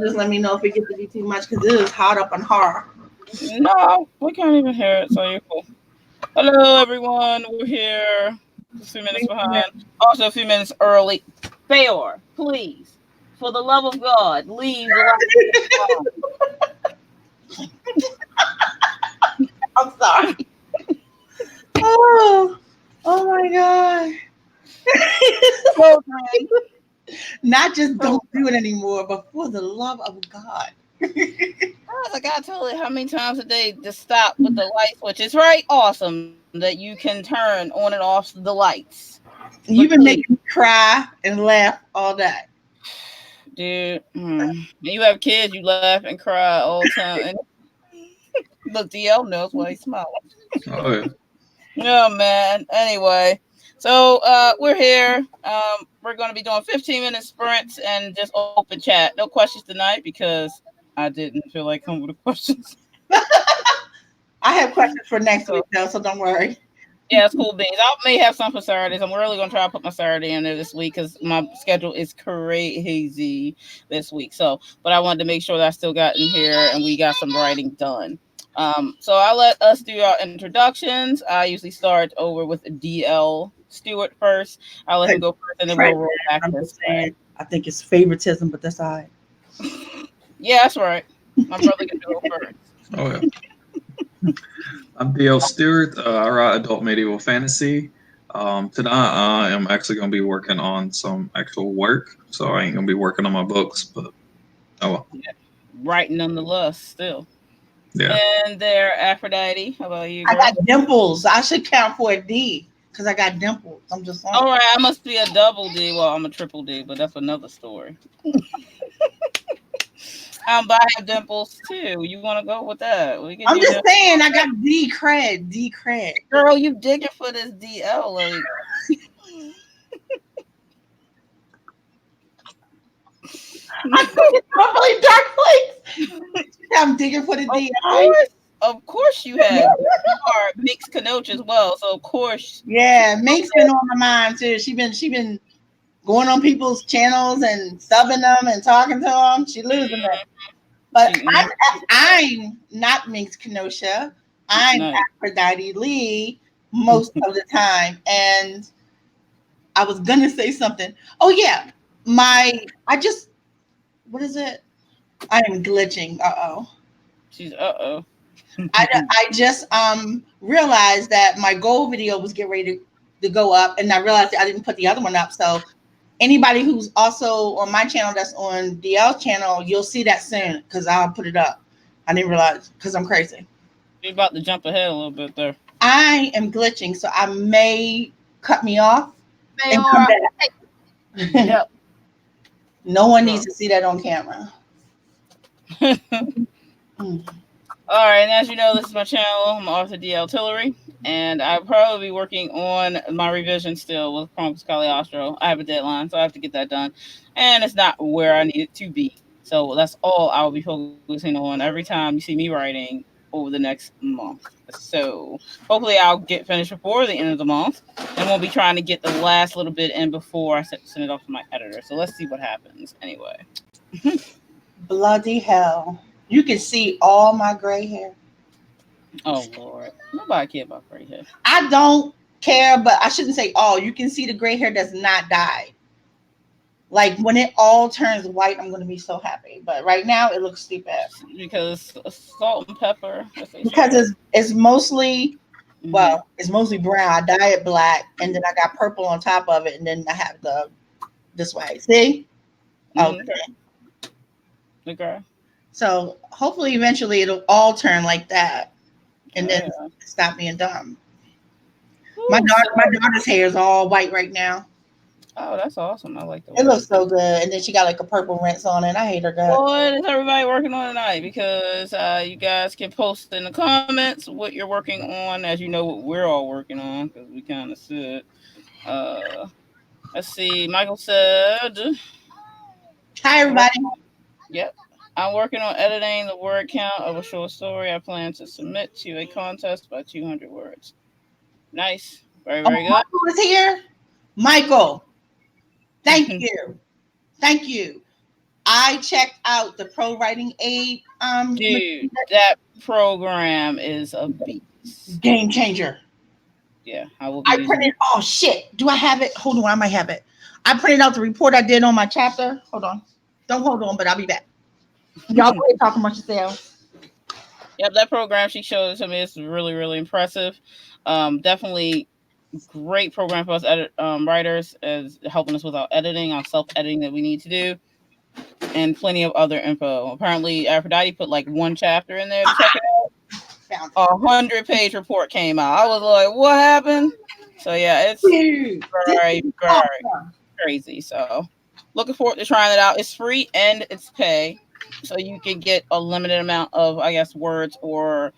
Just let me know if it gets to be too much because it is hot up on her. No, we can't even hear it, so you're cool. Hello, everyone. We're here. Just a few minutes behind. Also, a few minutes early. Fayor, please, for the love of God, leave the light I'm sorry. Oh, oh my God. on. Not just don't do it anymore, but for the love of God. I gotta tell you how many times a day to stop with the light switch. It's very awesome that you can turn on and off the lights. But You've been please, making me cry and laugh all day. dude, you have kids, you laugh and cry all the time. And look, DL knows why he's smiling. Oh yeah. Oh man. Anyway, so we're here. We're gonna be doing 15-minute sprints and just open chat. No questions tonight because I didn't feel like coming with questions. I have questions for next week, though, so don't worry. Yeah, it's cool beans. I may have some for Saturdays. I'm really gonna try to put my Saturday in there this week because my schedule is crazy this week. So, but I wanted to make sure that I still got in here and we got some writing done. So I'll let us do our introductions. I usually start over with DL Stewart first. I'll let him go first, and then we'll roll back I'm this just saying, I think it's favoritism, but that's all right. Yeah, that's right. My brother can go first. Oh yeah. I'm DL Stewart. I write adult medieval fantasy. Tonight I am actually going to be working on some actual work, so I ain't going to be working on my books. But oh well. Yeah. Right nonetheless, still. Yeah. And there, Aphrodite. How about you, I girl? got dimples. I should count for a D because I got dimples. I'm just saying. All right, I must be a double D. Well, I'm a triple D, but that's another story. But I have dimples too. You want to go with that? We can I'm do just that. saying, I got D cred. D cred. Girl, you digging for this DL? Like, I think it's a really dark place. I'm digging for the D. of course you have. You are mixed Kanoch as well, so of course. Yeah, Mink's been on my mind too. She been going on people's channels and subbing them and talking to them. She losing it. But I'm not Minx Kenosha. I'm Nice. Aphrodite Lee most of the time. And I was gonna say something. Oh yeah, I just what is it? I am glitching. Uh-oh. She's uh-oh. I just realized that my goal video was getting ready to go up, and I realized that I didn't put the other one up. So anybody who's also on my channel that's on DL's channel, you'll see that soon because I'll put it up. I didn't realize because I'm crazy. You're about to jump ahead a little bit there. I am glitching, so I may cut me off They and come are. back. Yep. No one needs to see that on camera. All right, and as you know, this is my channel. I'm Arthur D. Tillery, and I'll probably be working on my revision still with Chronicles Cagliostro. I have a deadline, so I have to get that done, and it's not where I need it to be. So that's all I'll be focusing on every time you see me writing over the next month. So hopefully I'll get finished before the end of the month, and we'll be trying to get the last little bit in before I send it off to my editor. So let's see what happens anyway. Bloody hell. You can see all my gray hair. Oh Lord, nobody care about gray hair. I don't care, but I shouldn't say all. You can see the gray hair does not dye. Like when it all turns white, I'm going to be so happy. But right now, it looks stupid Because salt and pepper. because it's mostly Mhm. it's mostly brown. I dye it black, and then I got purple on top of it, and then I have the this way. See? Mhm. Okay. Okay. So hopefully, eventually, it'll all turn like that, and Oh, then yeah. stop being dumb. My Ooh, daughter, so, my daughter's hair is all white right now. oh, that's awesome. I like the It way. looks so good, and then she got like a purple rinse on it. I hate her guts. What is everybody working on tonight? Because you guys can post in the comments what you're working on, as you know what we're all working on, because we kind of said. Uh, let's see. Michael said, Hi, I'm working. everybody. Yep. I'm working on editing the word count of a short story. I plan to submit to a contest by 200 words. Nice. Very, Oh, very good. Michael is here. Michael, thank you. Thank you. I checked out the Pro Writing Aid Dude, that program is a beast. game changer. Yeah, I will be I using printed. Oh shit! Do I have it? Hold on, I might have it. I printed out the report I did on my chapter. Hold on. Don't hold on, but I'll be back. Y'all go ahead talking about yourself. Yep, that program she showed it to me is really, really impressive. Definitely great program for us writers, as helping us with our editing, our self-editing that we need to do, and plenty of other info. Apparently, Aphrodite put like one chapter in there to check it out. Found A 100-page report came out. I was like, "What happened?" So yeah, it's Dude, this very, is very awesome. crazy. So looking forward to trying it out. It's free and it's pay, so you can get a limited amount of, I guess, words or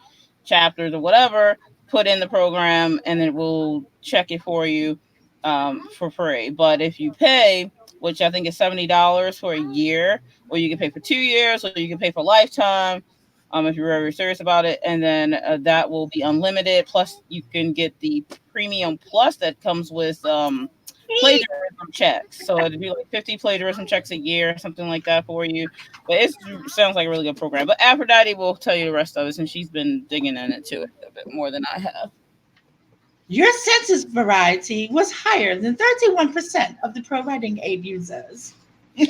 chapters or whatever put in the program, and it will check it for you for free. But if you pay, which I think is $70 for a year, or you can pay for 2 years, or you can pay for lifetime. If you're very serious about it, and then that will be unlimited. Plus, you can get the premium plus that comes with plagiarism checks. So it'd be like 50 plagiarism checks a year, something like that for you. But it sounds like a really good program. But Aphrodite will tell you the rest of it, since she's been digging into it a bit more than I have. Your census variety was higher than 31% of the Pro Writing Aid users. This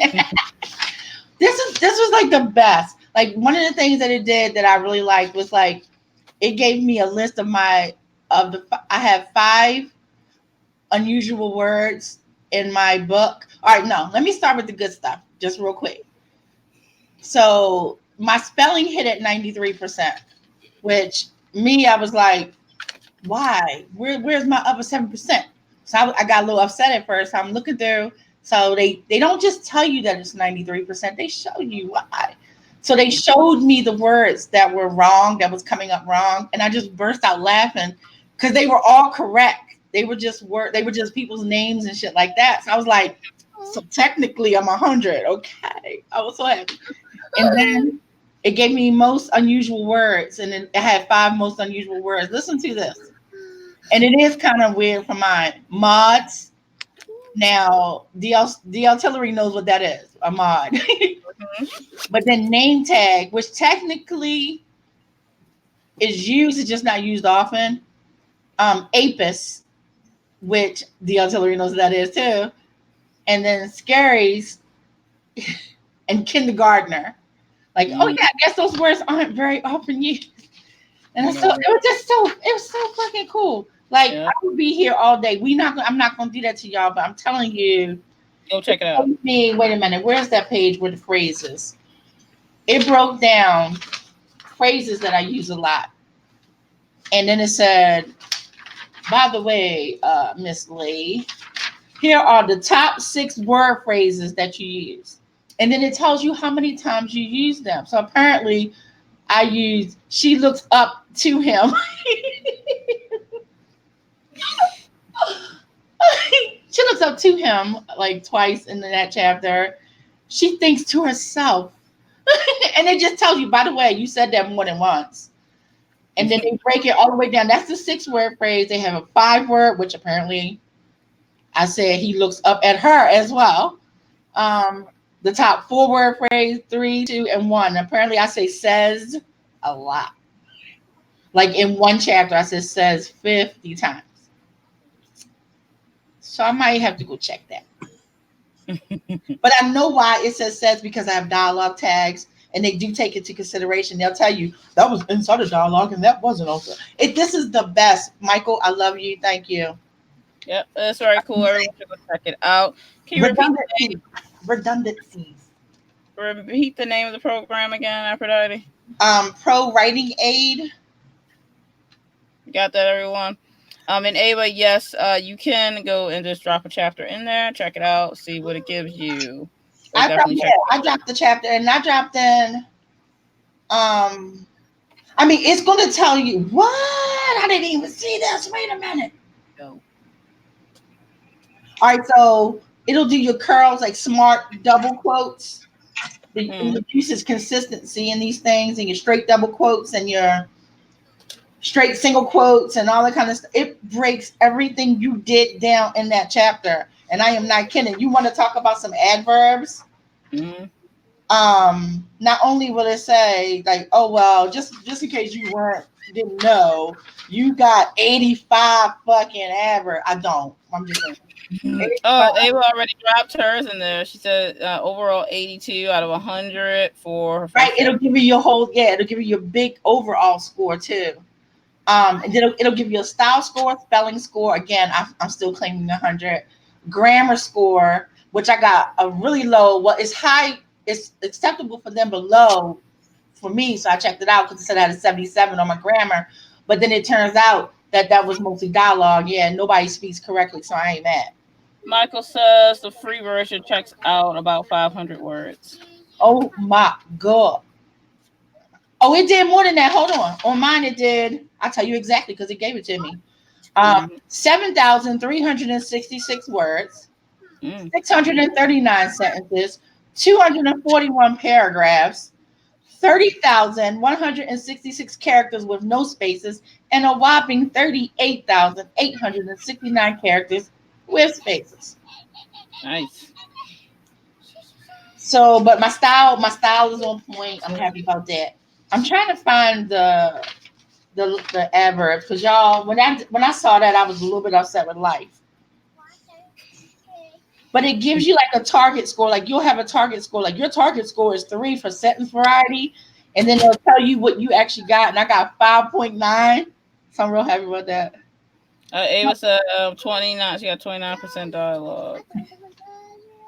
was like the best. Like one of the things that it did that I really liked was like it gave me a list of I have 5 unusual words in my book. All right, no, let me start with the good stuff just real quick. So my spelling hit at 93%, which I was like, why? Where's my other 7%? So I got a little upset at first. I'm looking through. So they don't just tell you that it's 93%. They show you why. So they showed me the words that were wrong, that was coming up wrong, and I just burst out laughing because they were all correct. They were just people's names and shit like that. So I was like, so technically I'm 100. Okay, I was so happy. And then it gave me most unusual words, and then it had 5 most unusual words. Listen to this. And it is kind of weird for mine. Mods. Now, DL Tillery knows what that is, a mod. But then name tag, which technically is used, it's just not used often. Apis, which DL Tillery knows what that is too. And then scaries and kindergartner. Like, oh yeah, I guess those words aren't very often used. And it was so fucking cool. Like I would be here all day. I'm not gonna do that to y'all, but I'm telling you. Go check it out. Wait a minute. Where's that page with the phrases? It broke down phrases that I use a lot. And then it said, by the way, Miss Lee, here are the top 6 word phrases that you use. And then it tells you how many times you use them. So apparently I used, she looks up to him. She looks up to him like twice in that chapter. She thinks to herself. And it just tells you, by the way, you said that more than once. And then they break it all the way down. That's the 6-word phrase. They have a 5-word, which apparently I said he looks up at her as well. The top 4-word phrase, 3, 2, and 1. Apparently I say says a lot. Like in one chapter, I said says 50 times. So I might have to go check that. But I know why it says because I have dialogue tags, and they do take it into consideration. They'll tell you that was inside of dialogue and that wasn't also. This is the best. Michael, I love you. Thank you. Yep, that's very cool. Everyone should go check it out. Can you Redundancies. Repeat the name of the program again, Aphrodite? Pro Writing Aid. Got that, everyone? And Ava, yes, you can go and just drop a chapter in there, check it out, see what it gives you. I dropped the chapter, and I dropped in. I mean, it's going to tell you what I didn't even see this. Wait a minute. Go. All right, so it'll do your curls like smart double quotes. It uses consistency in these things, and your straight double quotes and your straight single quotes and all that kind of stuff. It breaks everything you did down in that chapter. And I am not kidding. You want to talk about some adverbs? Mm-hmm. not only will it say like, oh well, just in case you didn't know, you got 85 fucking average. I don't. I'm just saying. Oh, Ava already dropped hers in there. She said overall 82 out of 100 for her. Right, it'll give you your whole it'll give you your big overall score too. And then it'll give you a style score, spelling score. Again, I'm still claiming 100. Grammar score, which I got a really low. Well, it's high. It's acceptable for them, but low for me. So I checked it out because it said I had a 77 on my grammar. But then it turns out that was mostly dialogue. Yeah, nobody speaks correctly, so I ain't mad. Michael says the free version checks out about 500 words. Oh my god. Oh, it did more than that. Hold on. On mine, it did. I'll tell you exactly because it gave it to me. 7,366 words, 639 sentences, 241 paragraphs, 30,166 characters with no spaces, and a whopping 38,869 characters with spaces. Nice. So, but my style is on point. I'm happy about that. I'm trying to find the adverbs because y'all, when I saw that, I was a little bit upset with life. But it gives you like a target score. Like you'll have a target score. Like your target score is 3 for sentence variety, and then they'll tell you what you actually got. And I got 5.9, so I'm real happy about that. Ava said 29. She got 29% dialogue.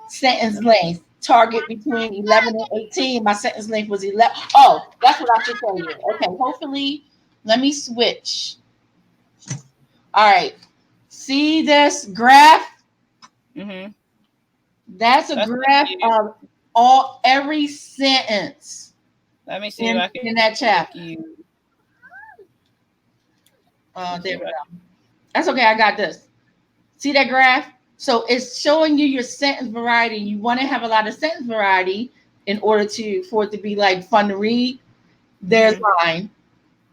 Sentence length. Target between 11 and 18. My sentence length was 11. Oh, that's what I should tell you. Okay, hopefully, let me switch. All right. See this graph? Mm-hmm. That's a graph of every sentence. Let me see if I can in that chapter. There we go. That's okay. I got this. See that graph? So it's showing you your sentence variety. You want to have a lot of sentence variety in order for it to be like fun to read. There's mine.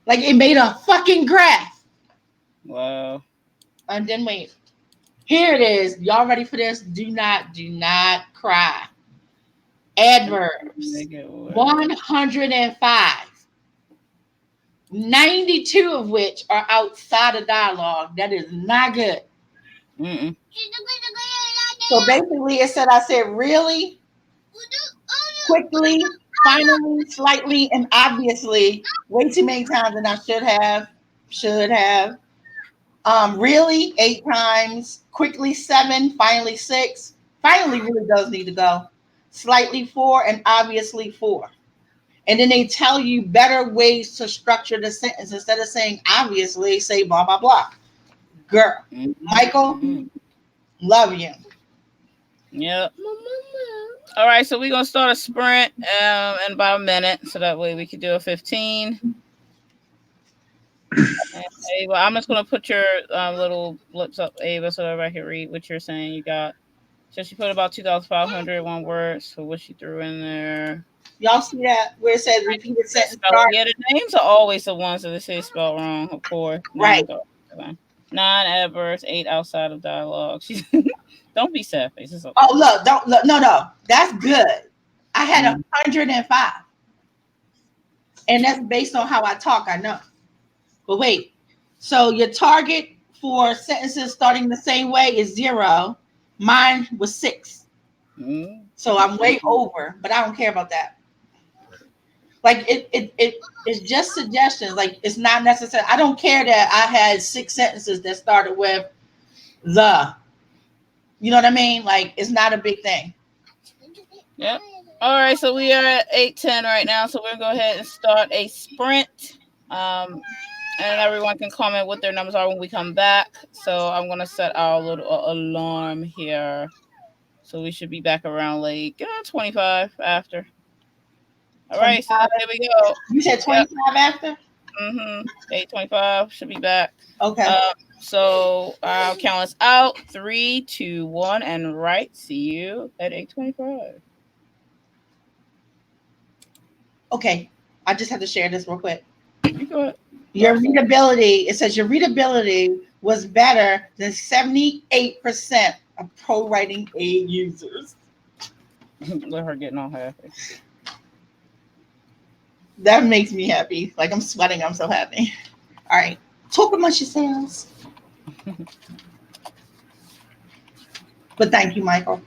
Like it made a fucking graph. Wow. And then wait. Here it is. Y'all ready for this? Do not cry. Adverbs. 105. 92 of which are outside of dialogue. That is not good. Mm-mm. So basically, I said, really, quickly, finally, slightly, and obviously, way too many times than I should have. Really, 8 times. Quickly, 7. Finally, 6. Finally, really does need to go. Slightly, 4, and obviously 4. And then they tell you better ways to structure the sentence. Instead of saying obviously, say blah, blah, blah. Girl, Michael, love you. Yep. All right, so we're going to start a sprint in about a minute. So that way we can do a 15. Ava, I'm just going to put your little blips up, Ava, so everybody can read what you're saying you got. So she put about 2,501 words. So what she threw in there. Y'all see that where it says repeated sentence? Yeah, the names are always the ones that they say spelled wrong, of course. Right. 9 adverbs, 8 outside of dialogue. Don't be sad face. Okay. Oh, look, no. That's good. I had 105. And that's based on how I talk, I know. But wait. So your target for sentences starting the same way is 0. Mine was 6. So I'm way over, but I don't care about that. Like it's just suggestions. Like it's not necessary. I don't care that I had 6 sentences that started with the. You know what I mean? Like it's not a big thing. Yep. All right, so we are at 8:10 right now. So we're gonna go ahead and start a sprint. And everyone can comment what their numbers are when we come back. So I'm gonna set our little alarm here. So we should be back around like 25 after. All right, so here we go. You said 25 after? 8:25 should be back. Okay. So I'll count us out. 3, 2, 1, and right. See you at 8:25. Okay. I just have to share this real quick. You go ahead. Your readability, it says your readability was better than 78% of pro writing aid users. Let her get all happy. That makes me happy. Like I'm sweating. I'm so happy. All right. Talk amongst yourselves. But thank you, Michael.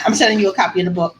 I'm sending you a copy of the book.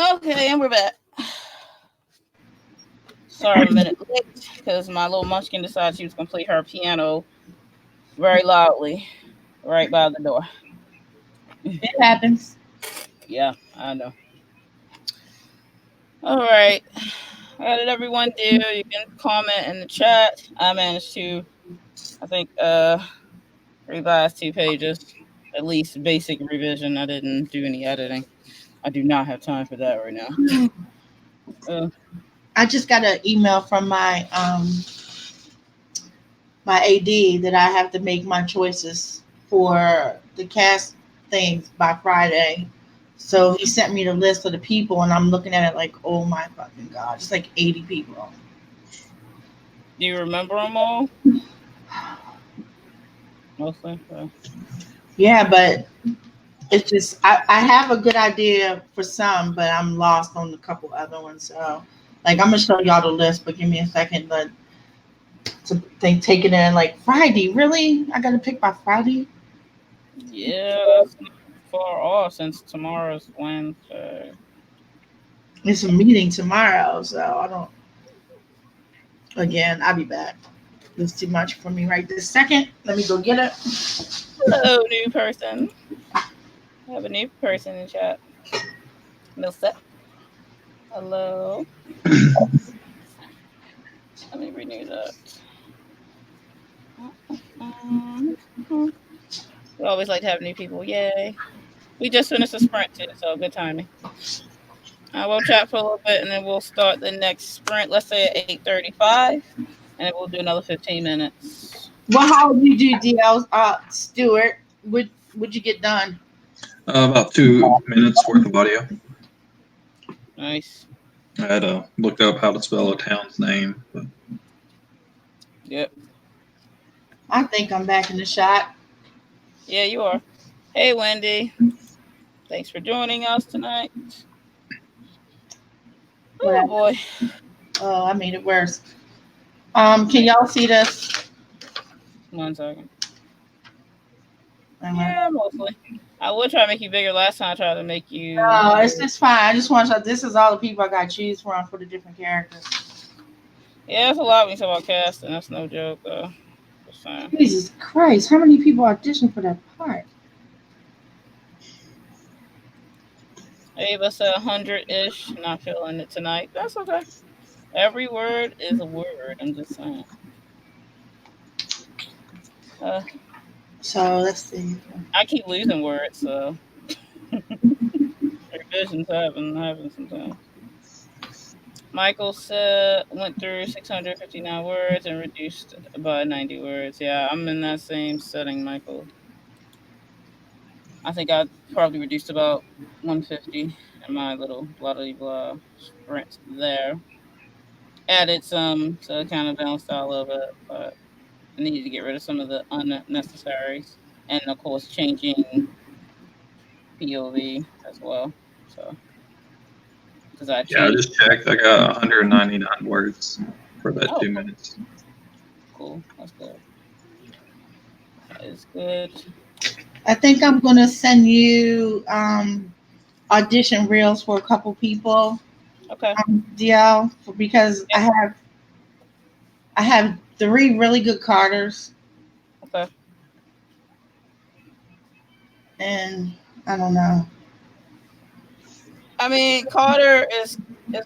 Okay, and we're back. Sorry, I'm a minute late because my little munchkin decided she was going to play her piano very loudly right by the door. It happens. Yeah, I know. All right. How did everyone do? You can comment in the chat. I managed to, I think, revise 2 pages, at least basic revision. I didn't do any editing. I do not have time for that right now. I just got an email from my AD that I have to make my choices for the cast things by Friday. So he sent me the list of the people, and I'm looking at it like, oh my fucking god, it's like 80 people. Do you remember them all? Mostly. Yeah, but it's just I have a good idea for some, but I'm lost on a couple other ones. So, like, I'm gonna show y'all the list, but give me a second. But to think taking it in like Friday, really? I gotta pick by Friday. Yeah, that's not far off since tomorrow's Wednesday. It's a meeting tomorrow, so I don't. Again, I'll be back. It's too much for me right this second. Let me go get it. Hello, new person. I have a new person in chat. Milset. Hello. Let me renew that. We always like to have new people. Yay. We just finished a sprint too, so good timing. We'll chat for a little bit and then we'll start the next sprint, let's say at 8:35, and then we'll do another 15 minutes. Well, how would you do, DL? Stewart, would you get done? About 2 minutes worth of audio. Nice. I had looked up how to spell a town's name. But... Yep. I think I'm back in the shot. Yeah, you are. Hey, Wendy. Thanks for joining us tonight. Oh, boy. Oh, I made it worse. Can y'all see this? 1 second. Yeah, mostly. I would try to make you bigger last time. I tried to make you. No, it's just fine. I just want to. This is all the people I got to choose from for the different characters. Yeah, that's a lot when you talk about casting. That's no joke, though. Just saying. Jesus Christ! How many people auditioned for that part? Ava said 100-ish. Not feeling it tonight. That's okay. Every word is a word. I'm just saying. So let's see. I keep losing words, so revisions happen sometimes. Michael said went through 659 words and reduced by 90 words. Yeah, I'm in that same setting, Michael. I think I probably reduced about 150 in my little blah blah blah sprint there. Added some to kind of balance out a little bit, but I needed to get rid of some of the unnecessaries, and of course changing POV as well. So because I Yeah, I changed. just checked. I got 199 words for that 2 minutes. Cool. That's good. That is good. I think I'm gonna send you audition reels for a couple people. Okay. DL, because I have 3 really good Carters. Okay. And I don't know. I mean, Carter is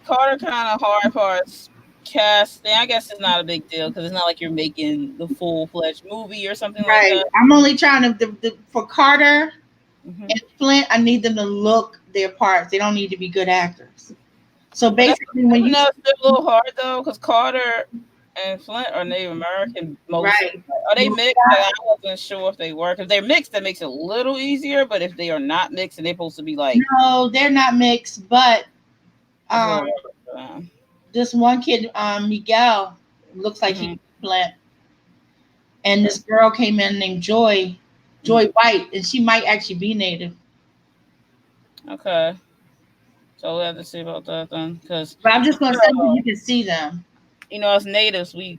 Carter kind of hard parts casting. I guess it's not a big deal because it's not like you're making the full-fledged movie or something like that. I'm only trying to for Carter and Flint. I need them to look their parts. They don't need to be good actors. So basically, when you know, it's a little hard though because Carter and Flint are Native American mostly. Are they mixed? Like, I wasn't sure if they were. If they're mixed, that makes it a little easier. But if they are not mixed and they're supposed to be like, no, they're not mixed. But this one kid, Miguel, looks like he's Flint, and this girl came in named Joy White, and she might actually be Native. Okay. So we'll have to see about that then, because. But I'm just gonna say you can see them. You know, as natives, we,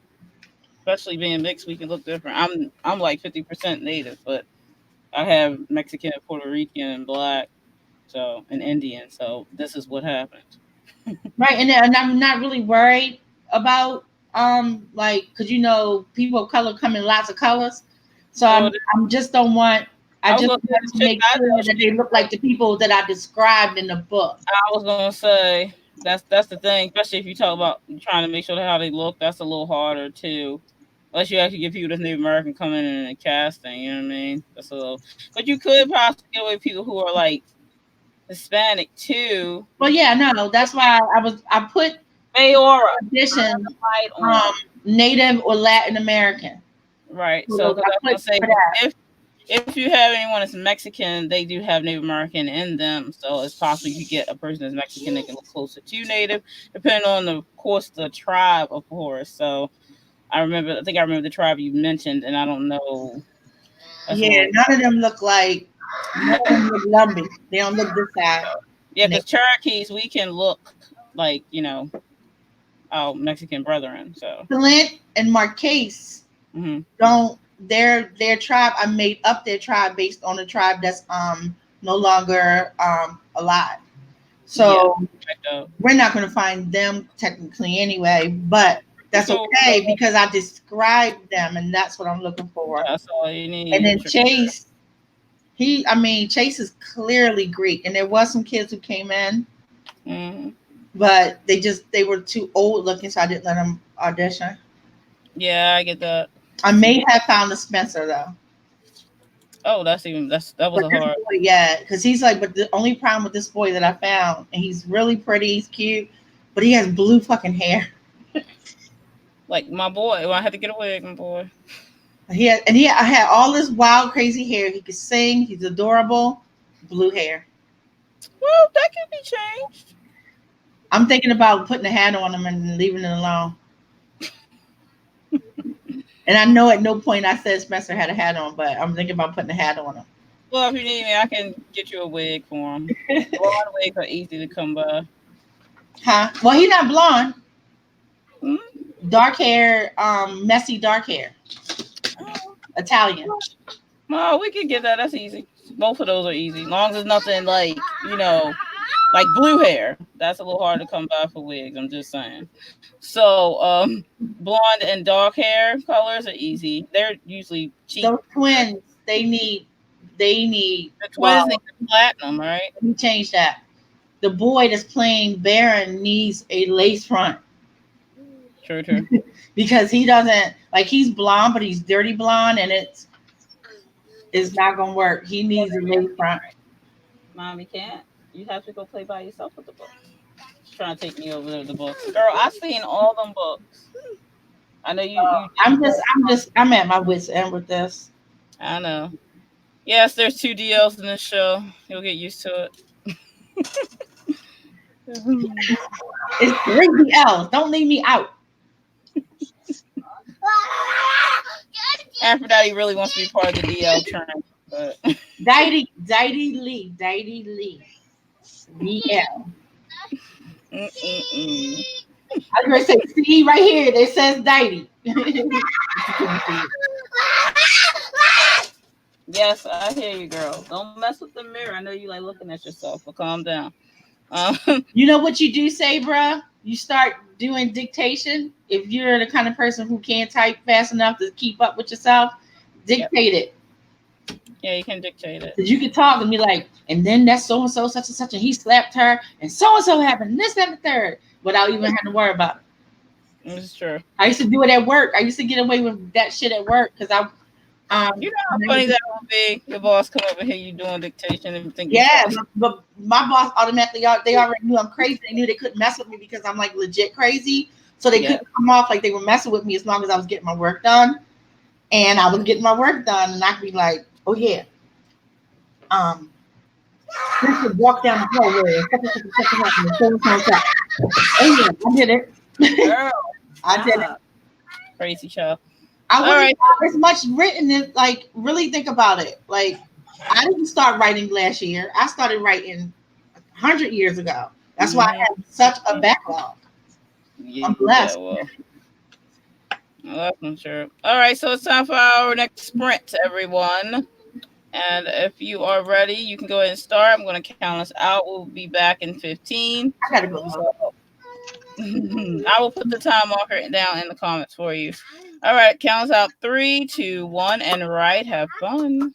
especially being mixed, we can look different. I'm like 50% native, but I have Mexican, Puerto Rican, and black. So an Indian. So this is what happened. Right, and I'm not really worried about like because people of color come in lots of colors, so Well, I'm just don't want. I I was just gonna say want the to chick make I sure know. that they look like the people that I described in the book. I was gonna say that's the thing, especially if you talk about trying to make sure that how they look. That's a little harder too. Unless you actually get people that's Native American coming in and casting, you know what I mean? That's a little, but you could possibly get away with people who are like Hispanic too. Well, yeah, no, that's why I put Mayora, audition light on. Native or Latin American. Right. So So, because I I was put gonna for say, that. if you have anyone that's Mexican, they do have Native American in them. So it's possible you get a person that's Mexican that can look closer to Native, depending on the of course the tribe, of course. So I think I remember the tribe you mentioned, and I don't know. That's a Yeah, little none of them look like none of them look lumpy. They don't look this side. yeah, because Cherokees we can look like our Mexican brethren. So Clint and Marquise don't their tribe. I made up their tribe based on the tribe that's no longer alive. So we're not going to find them technically anyway, but that's okay because I described them and that's what I'm looking for. That's all you need. And then Chase, Chase is clearly Greek, and there was some kids who came in, but they were too old looking, so I didn't let them audition. Yeah, I get that. I may have found a Spencer though. Oh, that was a hard. Boy, yeah, because he's like, but the only problem with this boy that I found, and he's really pretty, he's cute, but he has blue fucking hair. Like my boy, well, I had to get a wig, my boy. I had all this wild, crazy hair. He could sing. He's adorable. Blue hair. Well, that can be changed. I'm thinking about putting a hat on him and leaving it alone. And I know at no point I said Spencer had a hat on, but I'm thinking about putting a hat on him. Well, if you need me, I can get you a wig for him. Blonde wigs are easy to come by. Huh? Well, he's not blonde. Dark hair, messy dark hair. Italian. Well, we can get that. That's easy. Both of those are easy. As long as it's nothing like, like blue hair. That's a little hard to come by for wigs. I'm just saying. So, blonde and dark hair colors are easy. They're usually cheap. Those twins, they need the twins need the platinum, right? Let me change that. The boy that's playing Baron needs a lace front. True. Because he doesn't he's blonde, but he's dirty blonde, and it's not gonna work. He needs a lace front. Mommy can't. You have to go play by yourself with the books. She's trying to take me over the books. Girl, I've seen all them books. I know you. I'm at my wit's end with this. I know. Yes, there's 2 DLs in this show. You'll get used to it. It's 3 DLs. Don't leave me out. Aphrodite really wants to be part of the DL trend, but Aphrodite Lee, DL. I was gonna say, see right here, it says Diddy. Yes, I hear you, girl. Don't mess with the mirror. I know you like looking at yourself, but calm down. You know what you do say, bruh? You start doing dictation. If you're the kind of person who can't type fast enough to keep up with yourself, dictate it. Yeah, you can dictate it. Because you can talk and be like, and then that's so and so, such and such, and he slapped her, and so happened, and this, that, and the third, without even having to worry about it. It's true. I used to do it at work. I used to get away with that shit at work because I. You know how funny that would be? Your boss come over here, you doing dictation and think. Yeah, but my boss automatically, they already knew I'm crazy. They knew they couldn't mess with me because I'm like legit crazy. So they couldn't come off like they were messing with me as long as I was getting my work done. And I was getting my work done, and I could be like, oh yeah. Just to walk down the hallway. Oh yeah, I did it. Girl, I did it. Crazy child. I wouldn't have as much written as really think about it. Like I didn't start writing last year. I started writing 100 years ago. That's why I have such a backlog. I'm blessed. Well, that's for sure. All right, so it's time for our next sprint, everyone. And if you are ready, you can go ahead and start. I'm going to count us out. We'll be back in 15. I gotta go. So I will put the time marker down in the comments for you. All right, count us out. 3, 2, 1, and right. Have fun.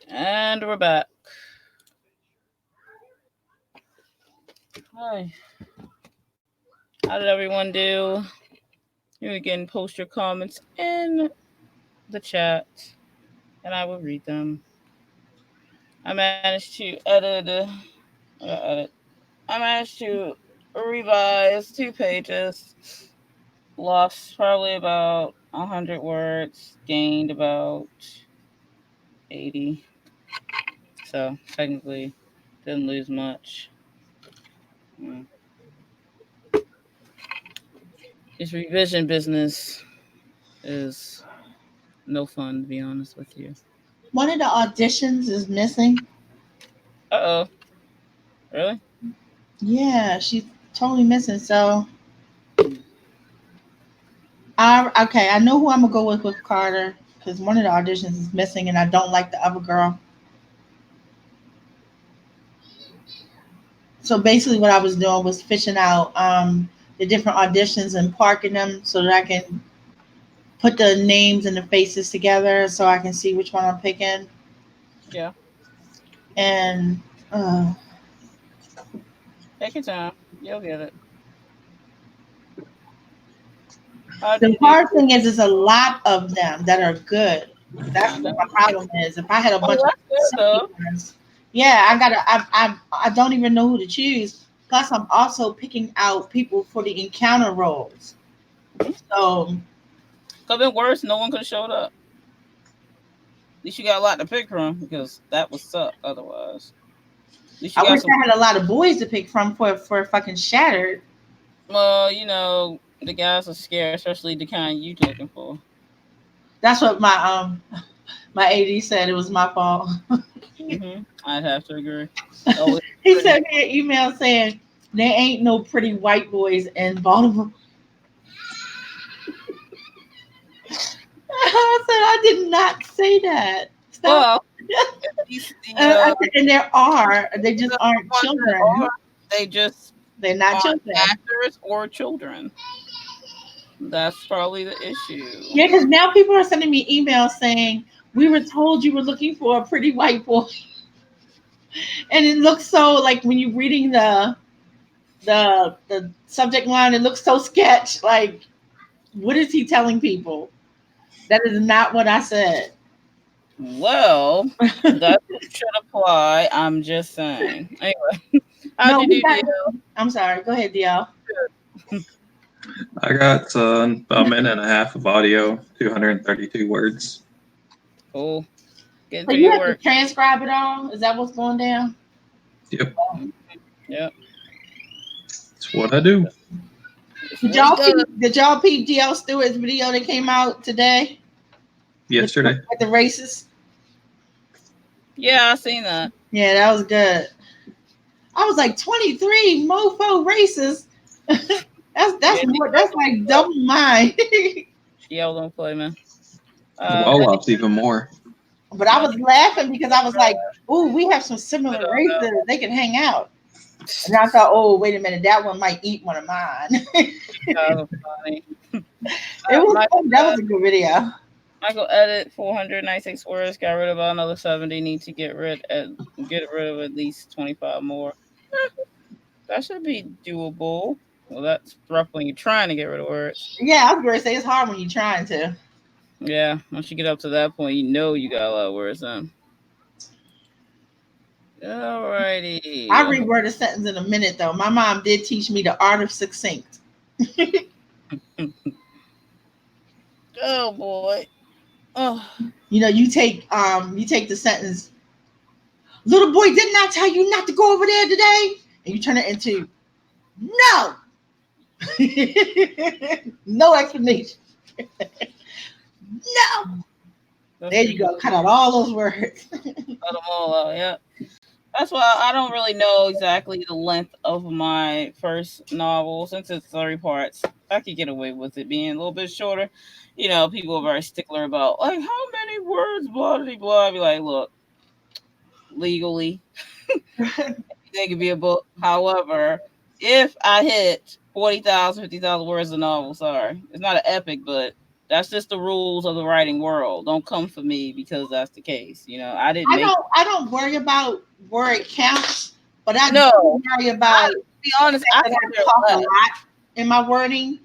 And we're back. Hi. How did everyone do? You again post your comments in the chat and I will read them. I managed to edit. I managed to revise 2 pages. Lost probably about 100 words. Gained about 80. So technically, didn't lose much. Mm. This revision business is no fun, to be honest with you. One of the auditions is missing. Uh oh. Really? Yeah, she's totally missing. So, okay, I know who I'm gonna go with Carter because one of the auditions is missing, and I don't like the other girl. So basically, what I was doing was fishing out the different auditions and parking them so that I can put the names and the faces together so I can see which one I'm picking. Yeah. And uh, Take your time. You'll get it. How do the you do? hard thing is, there's a lot of them that are good. That's I what know. my problem is. If I had a Oh, bunch of that's good silly though. ones, yeah, I don't even know who to choose. Plus, I'm also picking out people for the encounter roles. So Could have been worse. No one could have showed up. At least you got a lot to pick from because that would suck otherwise. At least you I got wish some. I had a lot of boys to pick from for fucking Shattered. Well, the guys are scared, especially the kind you looking for. That's what my AD said. It was my fault. I'd have to agree. Always He pretty. sent me an email saying there ain't no pretty white boys in Baltimore. I said I did not say that. Stop. Well, at least And there are. They just the aren't ones that are, children. they just They're not aren't children. actors or children. That's probably the issue. Yeah, because now people are sending me emails saying we were told you were looking for a pretty white boy, and it looks so like when you're reading the subject line, it looks so sketch. Like, what is he telling people? That is not what I said. Well, that should apply. I'm just saying. Anyway, how'd No, you we do, got. deal? I'm sorry. Go ahead, DL. I got about a minute and a half of audio, 232 words. Cool. Getting So through you your have to work. transcribe it all. Is that what's going down? Yep, Yep. that's what I do. Did What he y'all does. peep, did y'all peep DL Stewart's video that came out today Yesterday. with the races? Yeah, I seen that. Yeah, that was good. I was like 23 mofo races. That's Yeah, more. That's like double mine. DL don't play, man. Well, it's even more. But I was laughing because I was like, "Ooh, we have some similar races. They can hang out." And I thought, "Oh, wait a minute, that one might eat one of mine." Funny. It was Michael, fun. That was a good video. Michael edit 496 words. Got rid of about another 70. Need to get rid of at least 25 more. That should be doable. Well, that's rough when you're trying to get rid of words. Yeah, I was going to say it's hard when you're trying to. Yeah, once you get up to that point, you know you got a lot of words in. Alrighty. I reword a sentence in a minute, though. My mom did teach me the art of succinct. Oh boy. Oh. You take the sentence, little boy, didn't I tell you not to go over there today? And you turn it into no. No explanation. No. There you go. Cut out all those words. Cut them all out, yeah. That's why I don't really know exactly the length of my first novel since it's 30 parts. I could get away with it being a little bit shorter. People are very stickler about like how many words, blah blah blah. I'd be like, look, legally, they could be a book. However, if I hit 40,000, 50,000 words a novel, sorry, it's not an epic, but That's just the rules of the writing world. Don't come for me because that's the case. You know, I don't worry about word counts, but I do no. worry about. To be honest, I talk a lot in my wording.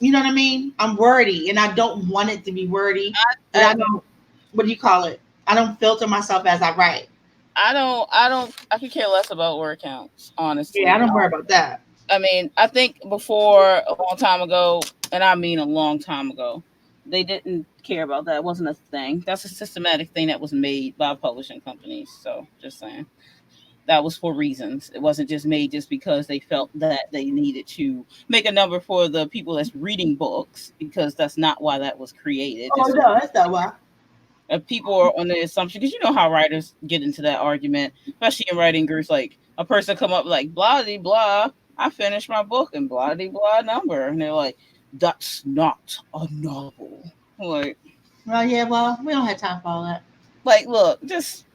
You know what I mean? I'm wordy, and I don't want it to be wordy. But I don't. What do you call it? I don't filter myself as I write. I could care less about word counts, honestly. Yeah, I don't worry about that. I mean, I think before a long time ago, and I mean a long time ago, they didn't care about that. It wasn't a thing. That's a systematic thing that was made by publishing companies. So just saying. That was for reasons. It wasn't just made just because they felt that they needed to make a number for the people that's reading books, because that's not why that was created. Oh, no, that's not why. People are on the assumption, because you know how writers get into that argument, especially in writing groups. Like a person come up like blah de blah, I finished my book and blah de blah number, and they're like, that's not a novel. Like, well, yeah, well, we don't have time for all that. Like, look, just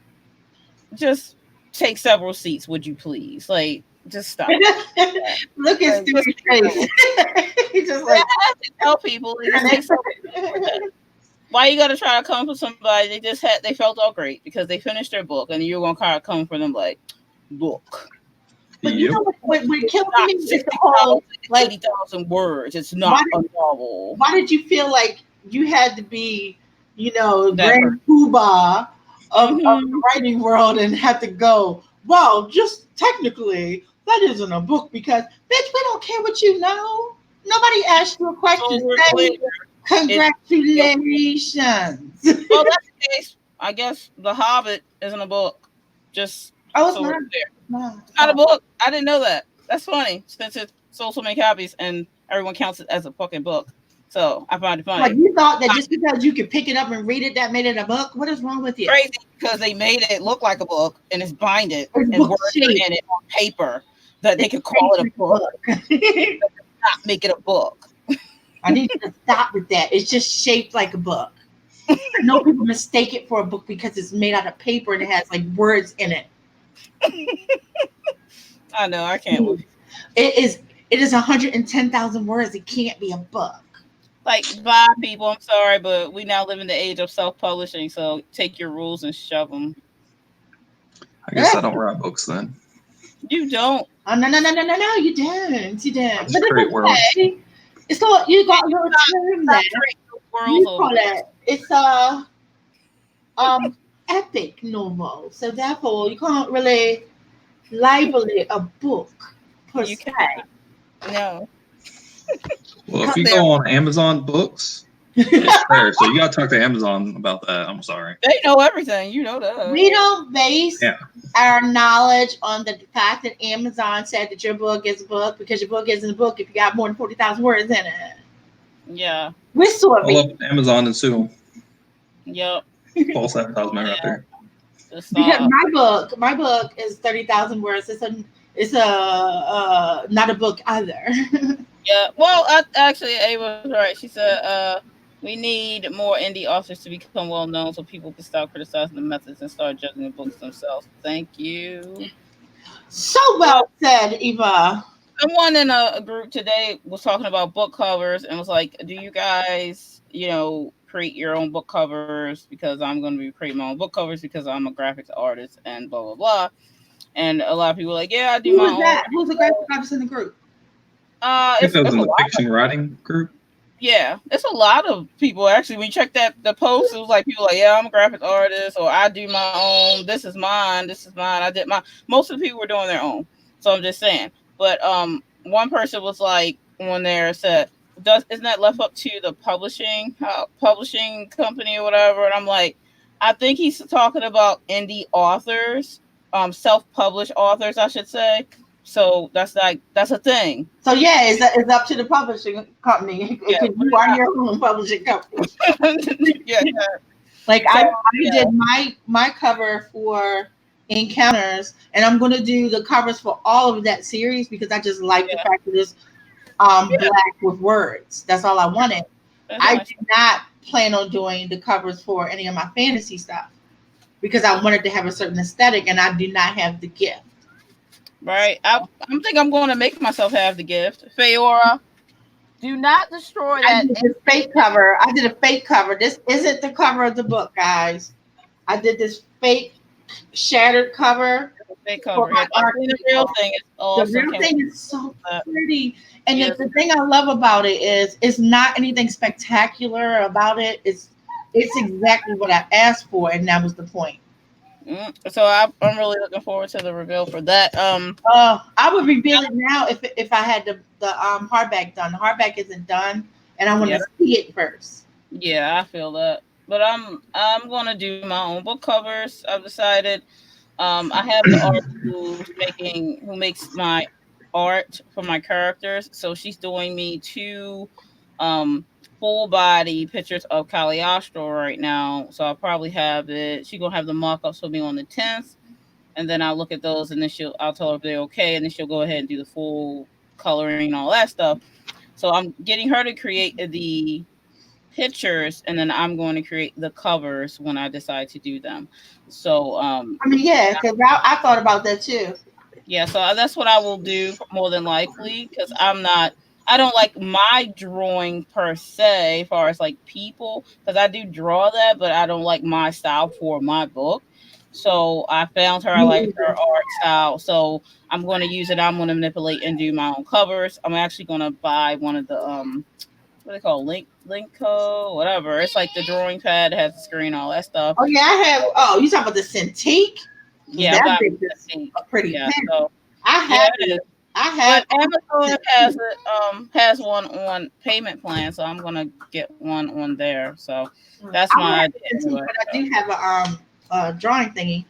take several seats, would you please? Like, just stop. Look at Stewart's face. He just like, I have to tell people. Why you gotta try to come for somebody? They felt all great because they finished their book, and you're gonna kind of come for them like, look. But you know what killed me is the whole 80,000 words. It's not a novel. Why did you feel like you had to be, grand poobah of the writing world and have to go, well, just technically that isn't a book because, bitch, we don't care what you know. Nobody asked you a question. Say, congratulations. Well, that's the case. I guess The Hobbit isn't a book. Just it's not a book. I didn't know that. That's funny since it sold so many copies and everyone counts it as a fucking book. So I find it funny. Like, you thought that just because you could pick it up and read it, that made it a book? What is wrong with you? Crazy, because they made it look like a book and it's binded and words in it on paper that they could call it a book. Not make it a book. I need to stop with that. It's just shaped like a book. I know people mistake it for a book because it's made out of paper and it has like words in it. I know, I can't. It is 110,000 words. It can't be a book. Like, bye, people. I'm sorry, but we now live in the age of self-publishing. So take your rules and shove them. I guess I don't write books then. You don't. Oh, no, you don't. You don't. But it's world. It's all you got a little term there. You call it. It's a epic novel. So therefore, you can't really label it a book per se. No. Well, if you go on Amazon Books, it's there. So you got to talk to Amazon about that. I'm sorry. They know everything. You know that. We don't base our knowledge on the fact that Amazon said that your book is a book because your book isn't a book if you got more than 40,000 words in it. Yeah. We're sort of Amazon and sue them. Yep. False advertisement right there. Because my book is 30,000 words. It's not a book either. Yeah, well, actually, Ava was right. She said, we need more indie authors to become well known so people can stop criticizing the methods and start judging the books themselves. Thank you. So well said, Eva. Someone in a group today was talking about book covers and was like, do you guys, create your own book covers? Because I'm going to be creating my own book covers because I'm a graphics artist and blah, blah, blah. And a lot of people were like, yeah, I do my own. Who's the graphic artist in the group? It's in the fiction writing group. Yeah, it's a lot of people actually. When you check the post, it was like people like, yeah, I'm a graphic artist, or I do my own. This is mine. I did my. Most of the people were doing their own. So I'm just saying. But one person was like on there said, isn't that left up to the publishing company or whatever? And I'm like, I think he's talking about indie authors, self-published authors, I should say. So that's a thing. So yeah, it's up to the publishing company. Yeah, you are your own publishing company. yeah. Like I did my cover for Encounters, and I'm going to do the covers for all of that series because I just like the fact that it's black with words. That's all I wanted. I did not plan on doing the covers for any of my fantasy stuff because I wanted to have a certain aesthetic, and I do not have the gift. Right. I think I'm going to make myself have the gift. Feora. Do not destroy I that. did this fake cover. I did a fake cover. This isn't the cover of the book, guys. I did this fake shattered cover Fake for cover. my Yeah, I've art seen the real people. thing. It's The awesome. real thing is so pretty. And Yes. the thing I love about it is it's not anything spectacular about it. It's exactly what I asked for, and that was the point. So I'm really looking forward to the reveal for that. I would reveal it now if I had the hardback done. The hardback isn't done, and I want Yeah. to see it first. Yeah, I feel that. But I'm gonna do my own book covers. I've decided. I have the artist who makes my art for my characters. So she's doing me two full body pictures of Cagliostro right now. So I'll probably have it. She's gonna have the mock-ups for me on the 10th, and then I'll look at those, and then I'll tell her if they're okay, and then she'll go ahead and do the full coloring and all that stuff. So I'm getting her to create the pictures, and then I'm going to create the covers when I decide to do them. So I mean, yeah, because I thought about that too. yeah, so that's what I will do more than likely, because I don't like my drawing per se, as far as like people, because I do draw that, but I don't like my style for my book. So I found her, I like her art style. So I'm going to use it. I'm going to manipulate and do my own covers. I'm actually going to buy one of the what they call Linkco, whatever. It's like the drawing pad, has the screen, all that stuff. Oh yeah, I have. Oh, you talking about the Cintiq? Yeah, That thing is a pretty yeah. pen. So I have it. I have. but Amazon has one on payment plan, so I'm gonna get one on there. So that's my idea. Anyway, but I do have a drawing thingy.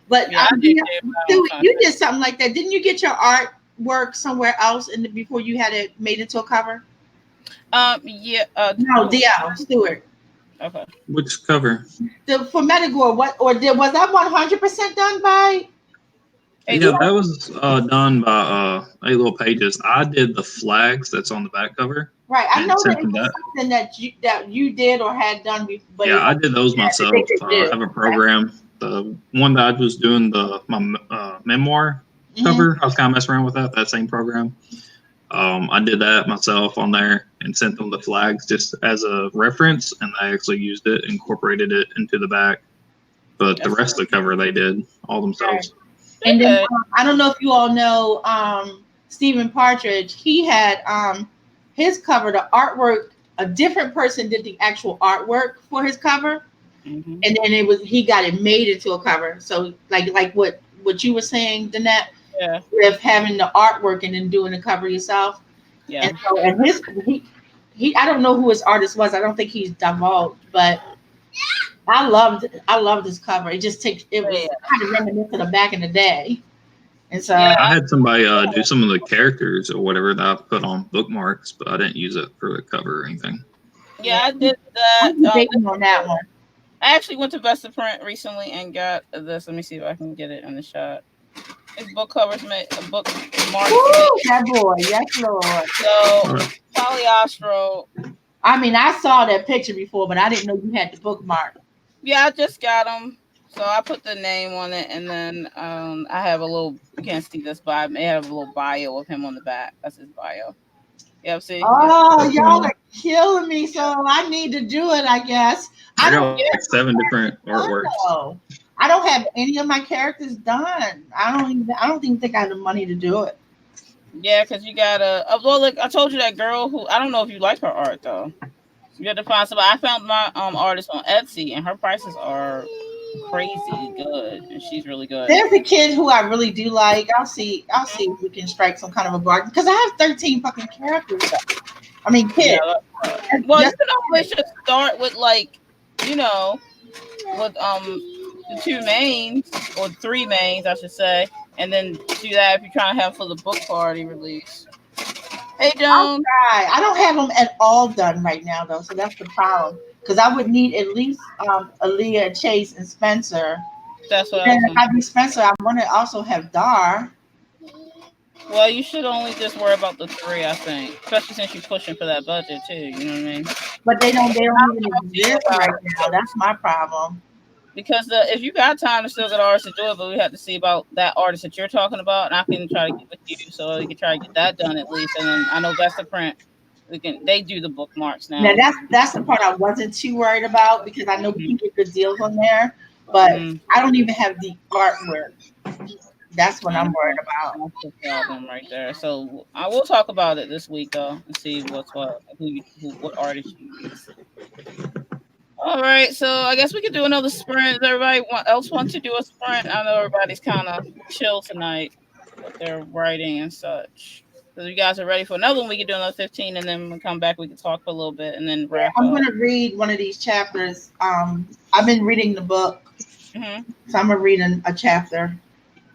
But yeah, I do too. you did something like that. Didn't you get your artwork somewhere else before you had it made into a cover? Yeah. No, DL Stewart. Okay. Which cover? For Metagore, was that 100% done by? Yeah, that was done by A Little Pages. I did the flags that's on the back cover. Right, I know that it was that. something that you did or had done before. Yeah, I did those myself. I have a program. The one that I was doing my memoir cover, I was kind of messing around with that same program. I did that myself on there and sent them the flags just as a reference, and I actually used it, incorporated it into the back. But the rest of the cover they did all themselves. Right. And then I don't know if you all know Stephen Partridge. He had his cover, the artwork. A different person did the actual artwork for his cover, and then he got it made into a cover. So like what you were saying, Danette. Yeah. With having the artwork and then doing the cover yourself. Yeah. And so he I don't know who his artist was. I don't think he's divulged, but I loved this cover. It was kind of reminiscent of back in the day. And so I had somebody do some of the characters or whatever that I put on bookmarks, but I didn't use it for the cover or anything. Yeah, I did that. On that one. I actually went to Vesta Print recently and got this. Let me see if I can get it in the shot. His book covers made a book mark. That boy, yes, Lord. So Cagliostro. I mean, I saw that picture before, but I didn't know you had the bookmark. Yeah, I just got them. So I put the name on it, and then I have a little. You can't see this, but I may have a little bio of him on the back. That's his bio. Yeah, see. Oh, y'all are killing me. So I need to do it, I guess. I got like 7 different artworks. I don't have any of my characters done. I don't even think I have the money to do it. Yeah, because you gotta. Well, look, I told you that girl who I don't know if you like her art though. You have to find somebody. I found my artist on Etsy, and her prices are crazy good, and she's really good. There's a kid who I really do like. I'll see if we can strike some kind of a bargain because I have 13 fucking characters. I mean, kids. Yeah, well, you can always just start with with the 2 mains or 3 mains, I should say, and then do that if you're trying to have for the book party release. Hey, Joan. I don't have them at all done right now, though, so that's the problem. Because I would need at least Aaliyah, Chase, and Spencer. That's what if I do Spencer, I want to also have Dar. Well, you should only just worry about the 3, I think, especially since you're pushing for that budget too. You know what I mean? But they don't even exist right now. That's my problem. Because if you got time to still get artists to do it, but we have to see about that artist that you're talking about, and I can try to get with you so we can try to get that done at least. And then I know Vesta Print they do the bookmarks now. Now that's the part I wasn't too worried about because I know we can get good deals on there, but I don't even have the artwork. That's what I'm worried about. That's the problem right there. So I will talk about it this week though and see what's what, what artist you use. All right, so I guess we could do another sprint. Does everybody else want to do a sprint? I know everybody's kind of chill tonight with their writing and such. So you guys are ready for another one, we can do another 15, and then when we come back, we can talk for a little bit and then wrap I'm up. going to read one of these chapters. I've been reading the book, so I'm going to read a chapter.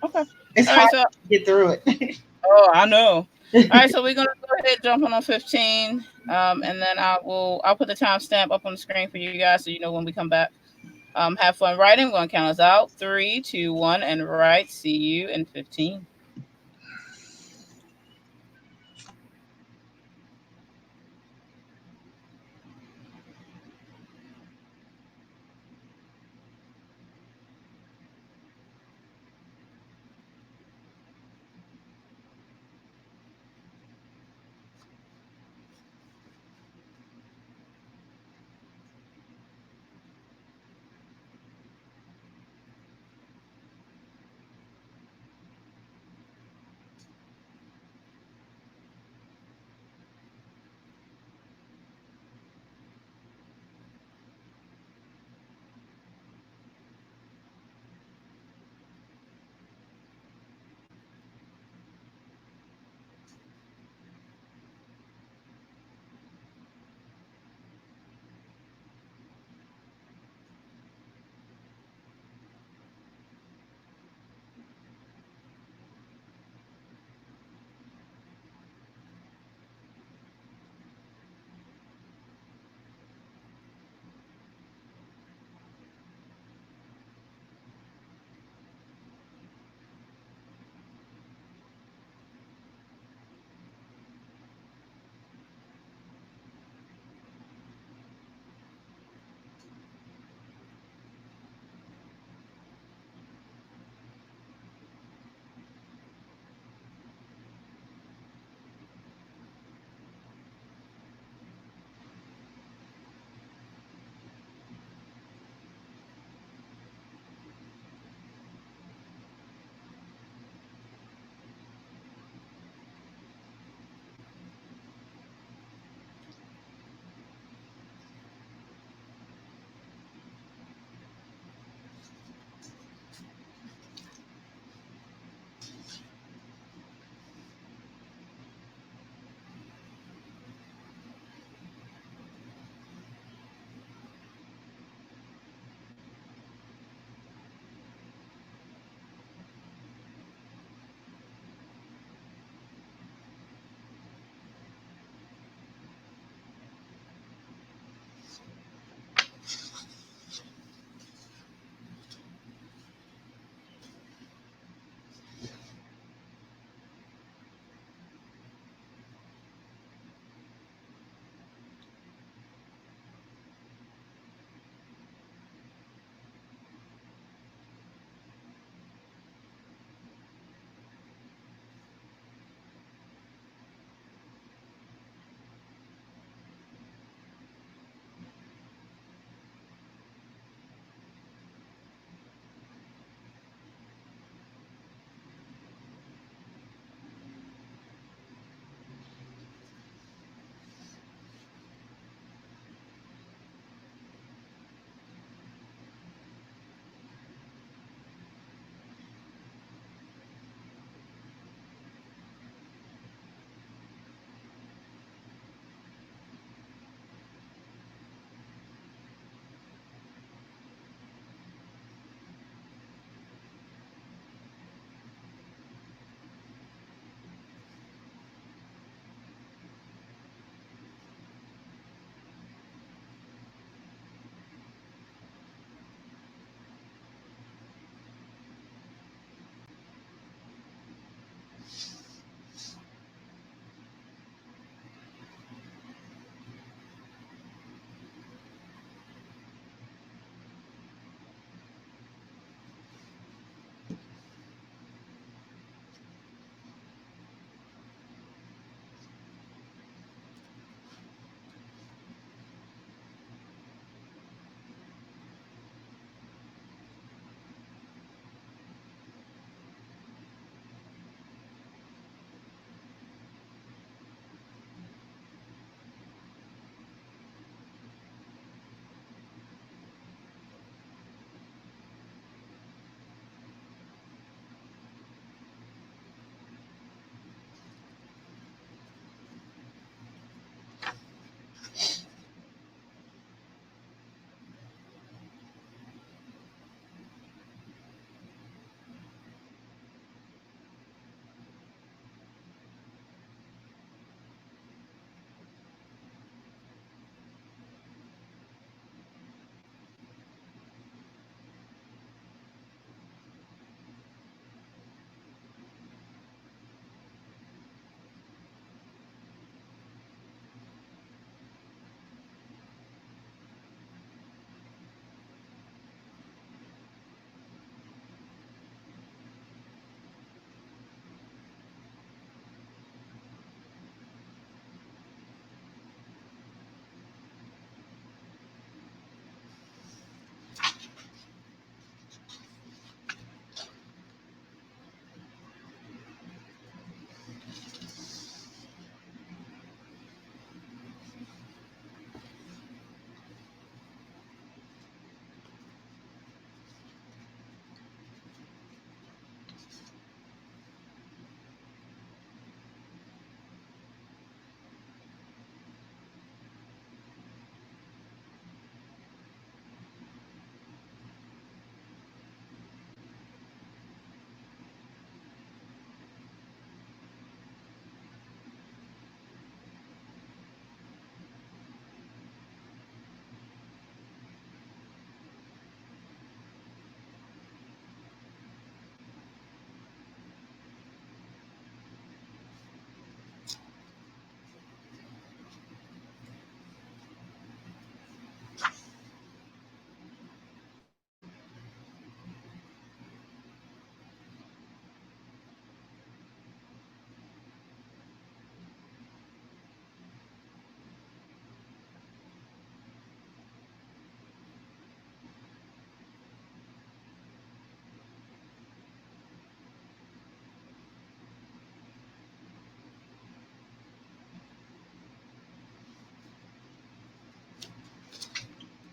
Okay. It's hard to get through it. Oh, I know. All right, so we're gonna go ahead jumping on 15, and then I'll put the timestamp up on the screen for you guys so you know when we come back. Have fun writing. We're gonna count us out. 3, 2, 1, and write. See you in 15.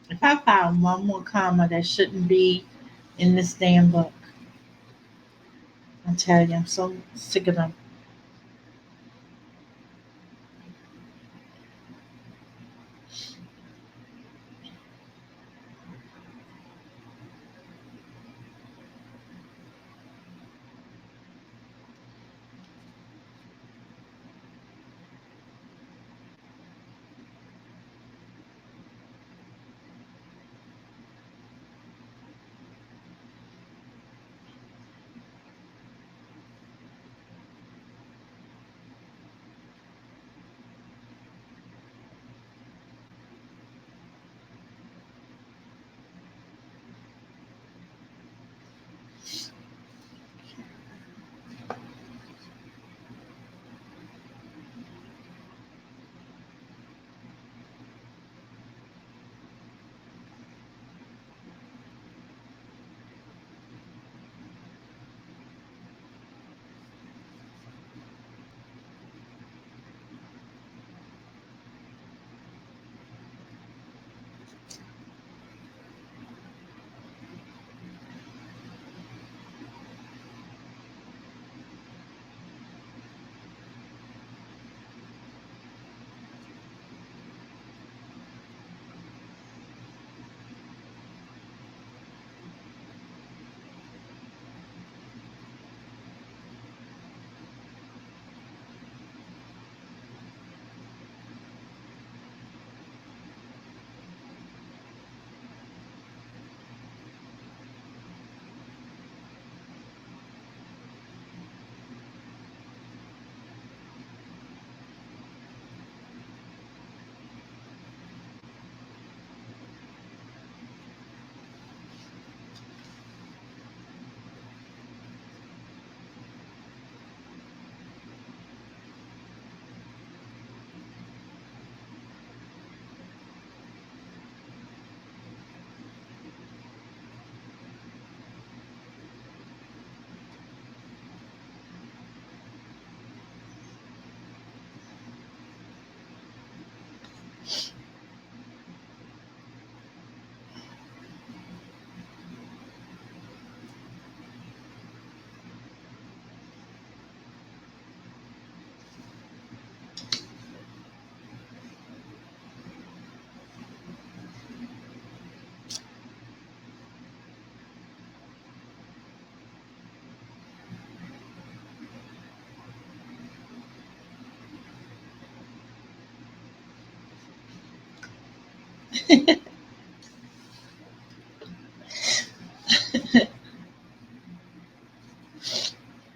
If I find one more comma that shouldn't be in this damn book, I tell you, I'm so sick of them.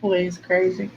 Boy, it's crazy.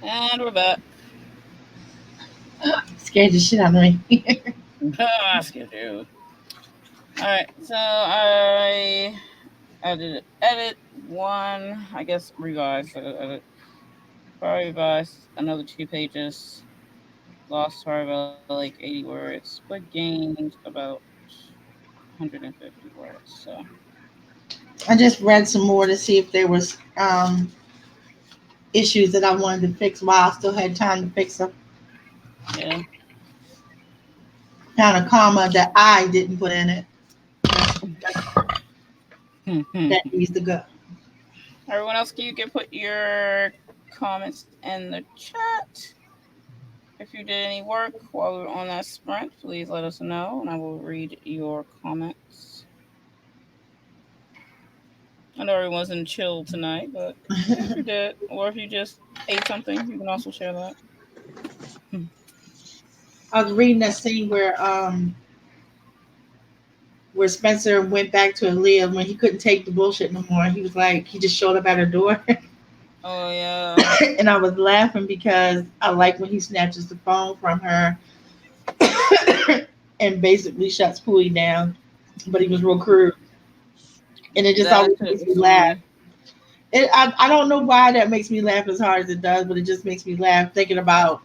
And we're back. Scared the shit out of me. I scared you. All right, so I did edit one, I guess revise. So edit, probably revise another 2 pages. Lost probably about like 80 words, but gained about 150 words. So I just read some more to see if there was issues that I wanted to fix while I still had time to fix them. yeah. Found a comma that I didn't put in it. That needs to go. Everyone else, you can put your comments in the chat. If you did any work while we were on that sprint, please let us know and I will read your comments. I know everyone's in chill tonight, but if you did, or if you just ate something, you can also share that. I was reading that scene where Spencer went back to Aaliyah when he couldn't take the bullshit no more. He was like, he just showed up at her door. Oh yeah. And I was laughing because I like when he snatches the phone from her and basically shuts Pooey down. But he was real crude. And it just That always shit makes me was laugh. funny. I don't know why that makes me laugh as hard as it does, but it just makes me laugh thinking about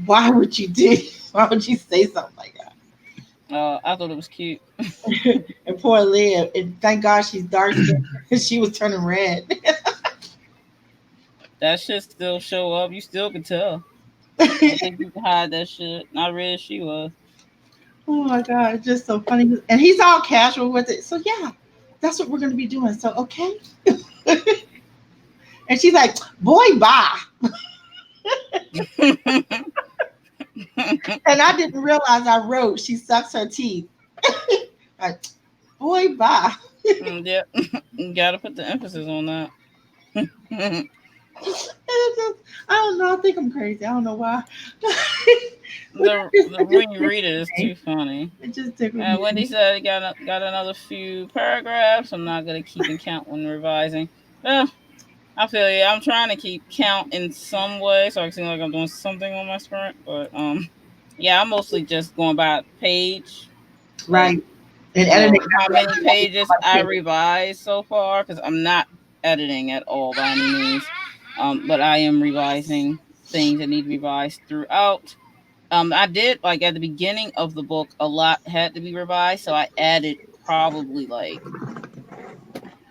why would you say something like that? I thought it was cute. And poor Leah, and thank God she's dark skinned because she was turning red. That shit still show up. You still can tell. I think you can hide that shit. Not red she was. Oh my God, it's just so funny. And he's all casual with it. So yeah, that's what we're going to be doing. So, okay. And she's like, boy, bye. And I didn't realize I wrote, she sucks her teeth. Like, boy, bye. Yeah, you gotta put the emphasis on that. I don't know. I think I'm crazy. I don't know why. When you read it, it's too funny. It just tickled And me. Wendy said he got another few paragraphs. I'm not gonna keep in count when revising. Well, I feel you. I'm trying to keep count in some way, so I seem like I'm doing something on my sprint. But yeah, I'm mostly just going by page. Right. Like, And editing. how many pages I revised so far, because I'm not editing at all by any means. But I am revising things that need to be revised throughout. I did, like, at the beginning of the book, a lot had to be revised, so I added probably like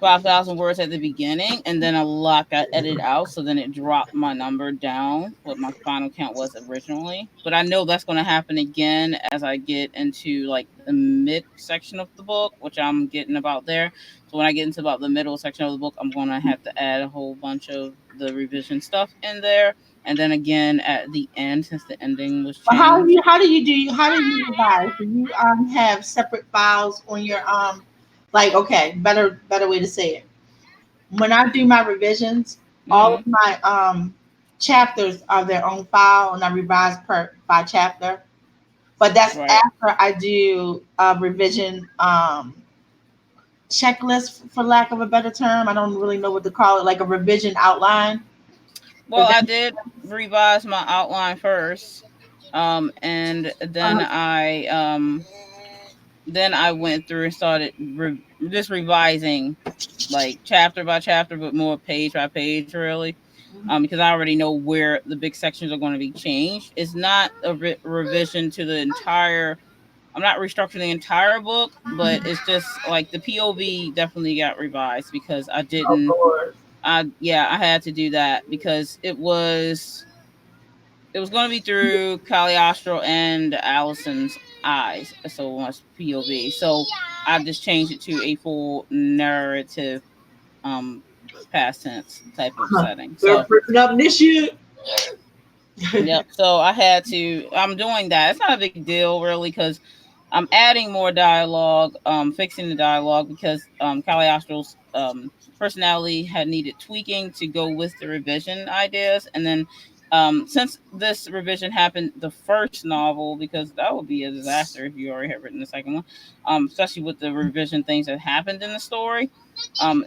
5,000 words at the beginning, and then a lot got edited out, so then it dropped my number down, what my final count was originally. But I know that's going to happen again as I get into like the mid section of the book, which I'm getting about there. So when I get into about the middle section of the book, I'm going to have to add a whole bunch of the revision stuff in there, and then again at the end, since the ending was changed. How do you revise? Do you have separate files on your like, okay, better way to say it. When I do my revisions, all of my chapters are their own file, and I revise by chapter. But that's after I do a revision checklist, for lack of a better term. I don't really know what to call it, like a revision outline. Well, I did revise my outline first, and then I went through and started just revising, like chapter by chapter, but more page by page, really, because I already know where the big sections are going to be changed. It's not a revision to the entire. I'm not restructuring the entire book, but it's just like the POV definitely got revised because I didn't. I had to do that because it was going to be through Cagliostro and Allison's eyes, so much POV. So I just changed it to a full narrative, past tense type of setting. So up this year. Yep. So I had to. I'm doing that. It's not a big deal really because I'm adding more dialogue, fixing the dialogue because Cagliostro's personality had needed tweaking to go with the revision ideas, and then since this revision happened the first novel, because that would be a disaster if you already had written the second one, especially with the revision things that happened in the story.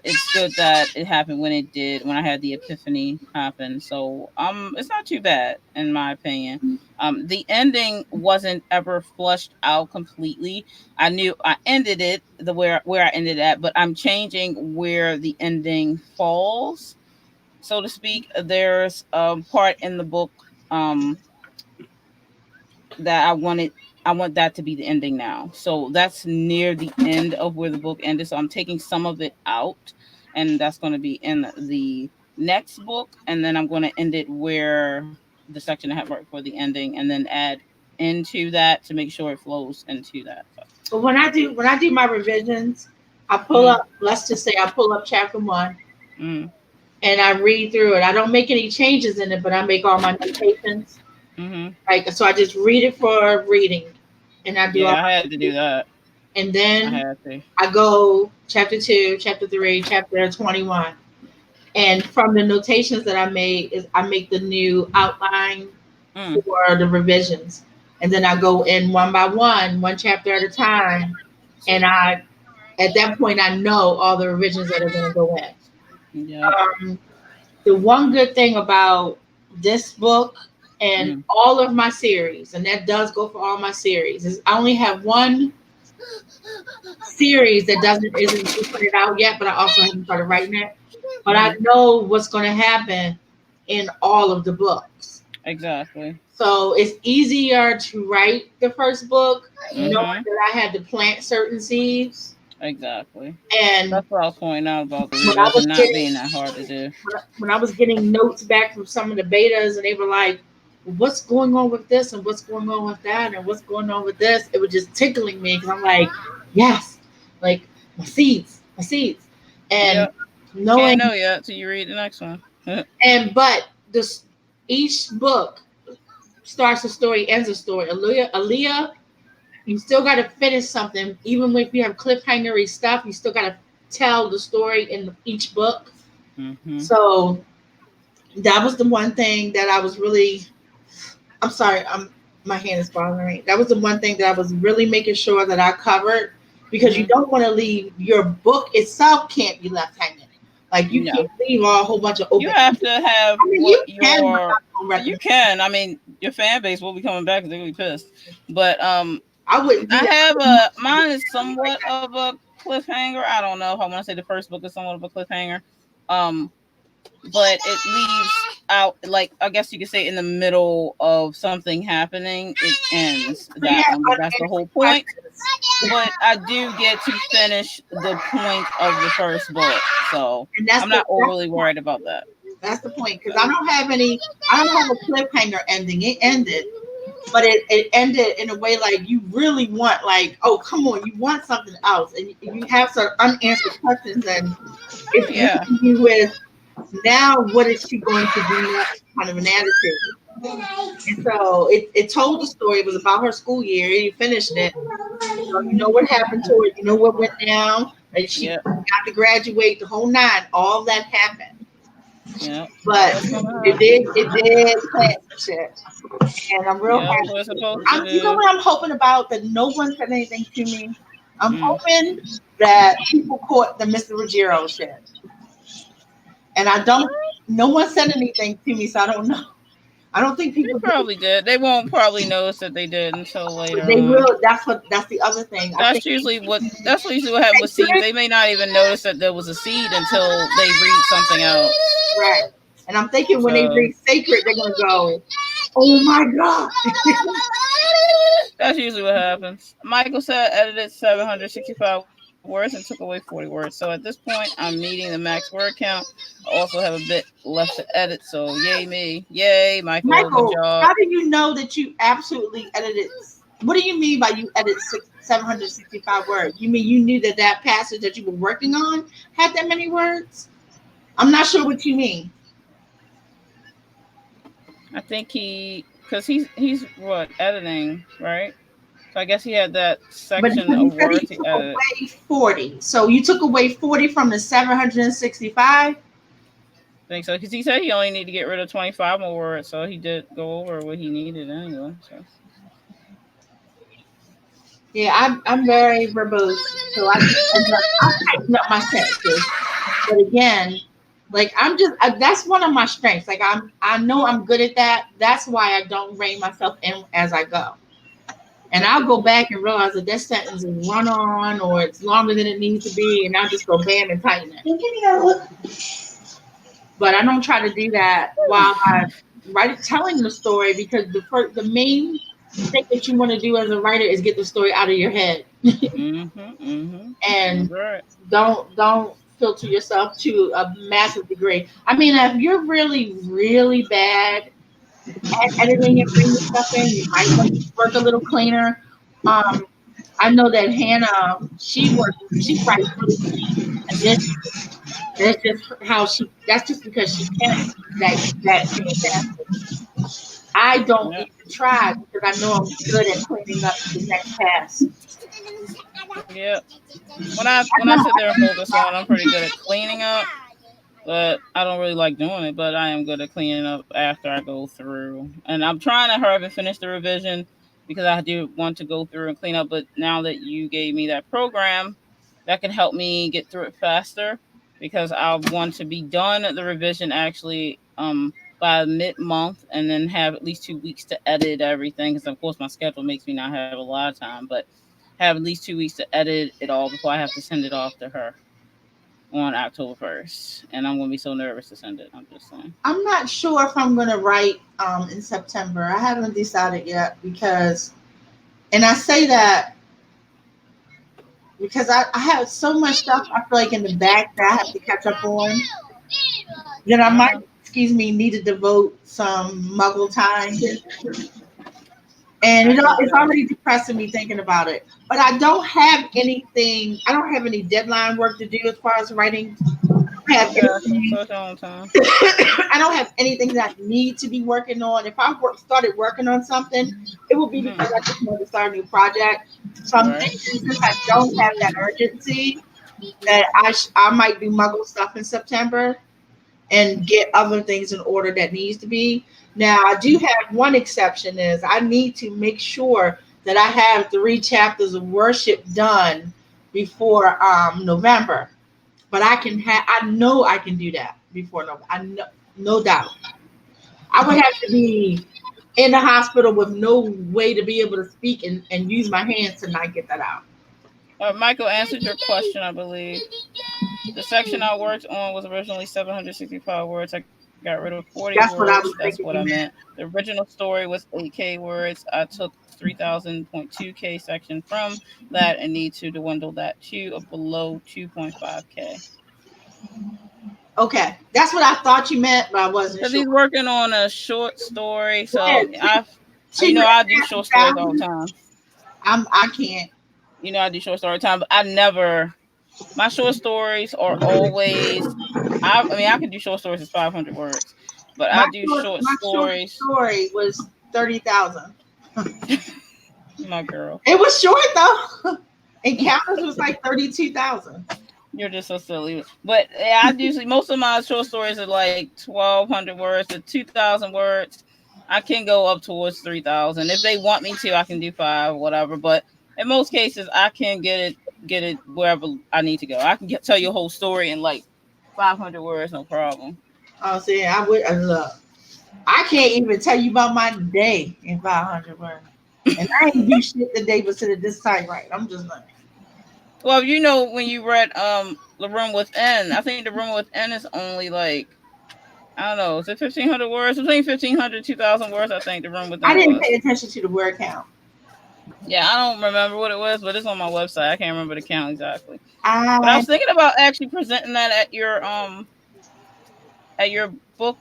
It's good that it happened when it did, when I had the epiphany happen. So it's not too bad in my opinion. The ending wasn't ever flushed out completely. I knew I ended it where I ended at, but I'm changing where the ending falls, so to speak. There's a part in the book that I want that to be the ending now. So that's near the end of where the book ended. So I'm taking some of it out, and that's going to be in the next book. And then I'm going to end it where the section I have right for the ending, and then add into that to make sure it flows into that. But when I do my revisions, I pull up. Let's just say I pull up chapter 1, and I read through it. I don't make any changes in it, but I make all my notations. Like, so I just read it for reading, and I do. I had to do that, and then I go chapter 2, chapter 3, chapter 21, and from the notations that I made is I make the new outline for the revisions, and then I go in one by one chapter at a time, and at that point I know all the revisions that are going to go in. Yeah. The one good thing about this book and all of my series, and that does go for all my series, is I only have one series that isn't put it out yet, but I also haven't started writing it. But I know what's going to happen in all of the books. Exactly. So it's easier to write the first book, knowing that I had to plant certain seeds. Exactly. And that's what I was pointing out about the revision not being that hard to do. When I was getting notes back from some of the betas, and they were like, what's going on with this, and what's going on with that, and what's going on with this, it was just tickling me because I'm like, yes, like my seeds, seeds, and Yep. knowing Can't know yet till you read the next one. but this each book starts a story, ends a story. Aaliyah, you still got to finish something, even if you have cliffhangery stuff. You still got to tell the story in each book. Mm-hmm. So that was the one thing that I was really. I'm sorry, my hand is bothering me. That was the one thing that I was really making sure that I covered, because you don't want to leave your book itself can't be left hanging. Like you No. can't leave a whole bunch of You open. have to have I mean, what you can, but your I don't you recommend. can. I mean, your fan base will be coming back because they're gonna be pissed. But I wouldn't do I that. have I wouldn't a do mine is something like somewhat that. of a cliffhanger. I don't know if I want to say the first book is somewhat of a cliffhanger. Um, but it leaves out, like, I guess you could say, in the middle of something happening, it ends So you that have one. But that's the unanswered whole point. questions. But I do get to finish the point of the first book, so And that's I'm the not overly worried about that. that's the point, because I don't have any. I don't have a cliffhanger ending. It ended, but it ended in a way like you really want, like, oh come on, you want something else, and you have some unanswered questions, and Oh it's yeah, leaving you with, now what is she going to do next, kind of an attitude. And so it told the story. It was about her school year. You finished it. So you know what happened to her. You know what went down. And she yeah, got to graduate, the whole nine. All that happened. yeah. But What's gonna it happen? did plant some shit. And I'm real Yeah, happy. we're supposed to You know do. what I'm hoping about? That no one said anything to me. I'm Mm. hoping that people caught the Mr. Ruggiero shit. And I don't, no one said anything to me, so I don't know. I don't think They people did. probably did. They won't probably notice that they did until later They on. will. That's the other thing. I think That's usually what happens with seeds. sacred, They may not even notice that there was a seed until they read something out. right? And I'm thinking when they So read sacred, they're gonna go, "Oh my god!" that's usually what happens. Michael said edited 765 words and took away 40 words. So at this point, I'm meeting the max word count. I also have a bit left to edit. So yay me, yay Michael, good Michael, job. how do you know that you absolutely edited? What do you mean by you edited 765 words? You mean you knew that that passage that you were working on had that many words? I'm not sure what you mean. I think because he's what editing, right? So I guess he had that But section he of said he words he took edited. away 40. So you took away 40 from the 765? I think so because he said he only need to get rid of 25 more words, so he did go over what he needed anyway. So Yeah, I'm very verbose, so I tighten up my sentences. But again, like that's one of my strengths. Like I know I'm good at that. That's why I don't rein myself in as I go. And I'll go back and realize that that sentence is run on or it's longer than it needs to be, and I'll just go bam and tighten it. But I don't try to do that while I'm telling the story, because the main thing that you want to do as a writer is get the story out of your head. And That's right. don't filter yourself to a massive degree. I mean, if you're really bad at editing and bringing stuff in, you might want to work a little cleaner. Um, I know that Hannah, she writes really clean, and that's just how she. That's just because she can. That fantastic. I don't Yeah, even try because I know I'm good at cleaning up the next pass. yeah. When I sit there and focus on, I'm pretty good at cleaning up, but I don't really like doing it. But I am good at cleaning up after I go through, and I'm trying to hurry up and finish the revision because I do want to go through and clean up. But now that you gave me that program, that can help me get through it faster because I want to be done the revision actually by mid month, and then have at least 2 weeks to edit everything. Because of course my schedule makes me not have a lot of time, but have at least 2 weeks to edit it all before I have to send it off to her on October 1st. And I'm gonna be so nervous to send it. I'm just saying. I'm not sure if I'm gonna write in September. I haven't decided yet, because, and I say that because I have so much stuff I feel like in the back that I have to catch up on. Then I might, Uh-huh. excuse me, need to devote some muggle time. And it's already depressing me thinking about it. But I don't have anything. I don't have any deadline work to do as far as writing. I have anything. I don't have anything that I need to be working on. If I started working on something, it would be because I just wanted to start a new project. So I'm thinking since I don't have that urgency, that I might do Muggle stuff in September and get other things in order that needs to be. Now I do have one exception is I need to make sure that I have 3 chapters of worship done before November. But I know I can do that before November. I know, no doubt. I would have to be in the hospital with no way to be able to speak and use my hands to not get that out. Michael answered your question, I believe. The section I worked on was originally 765 words. I got rid of 40 That's words. What I was That's thinking. What I meant. The original story was 8K words. I took 3,000.2K section from that and need to dwindle that to below 2.5K. Okay, that's what I thought you meant, but I wasn't Because sure. he's working on a short story, so Yeah, I do short stories all the time. I can't. I do short story time, but my short stories are always. I can do short stories as 500 words, but I do short stories. Short story was 30,000. My girl, it was short though. Encounters was like 32,000. You're just so silly. But I usually most of my short stories are like 1,200 words to 2,000 words. I can go up towards 3,000 if they want me to. I can do 5, whatever. But in most cases, I can get it wherever I need to go. I can tell you a whole story in like 500 words, no problem. Oh, see, I would look. I can't even tell you about my day in 500 words, and I ain't do shit the day but sit at this time right. I'm just like. Well, when you read The Room Within, I think The Room Within is only like, I don't know, is it 1,500 words? Between 1,500 and 2,000 words, I think The Room Within. I didn't pay attention to the word count. Yeah, I don't remember what it was, but it's on my website. I can't remember the count exactly. But I was thinking about actually presenting that at your book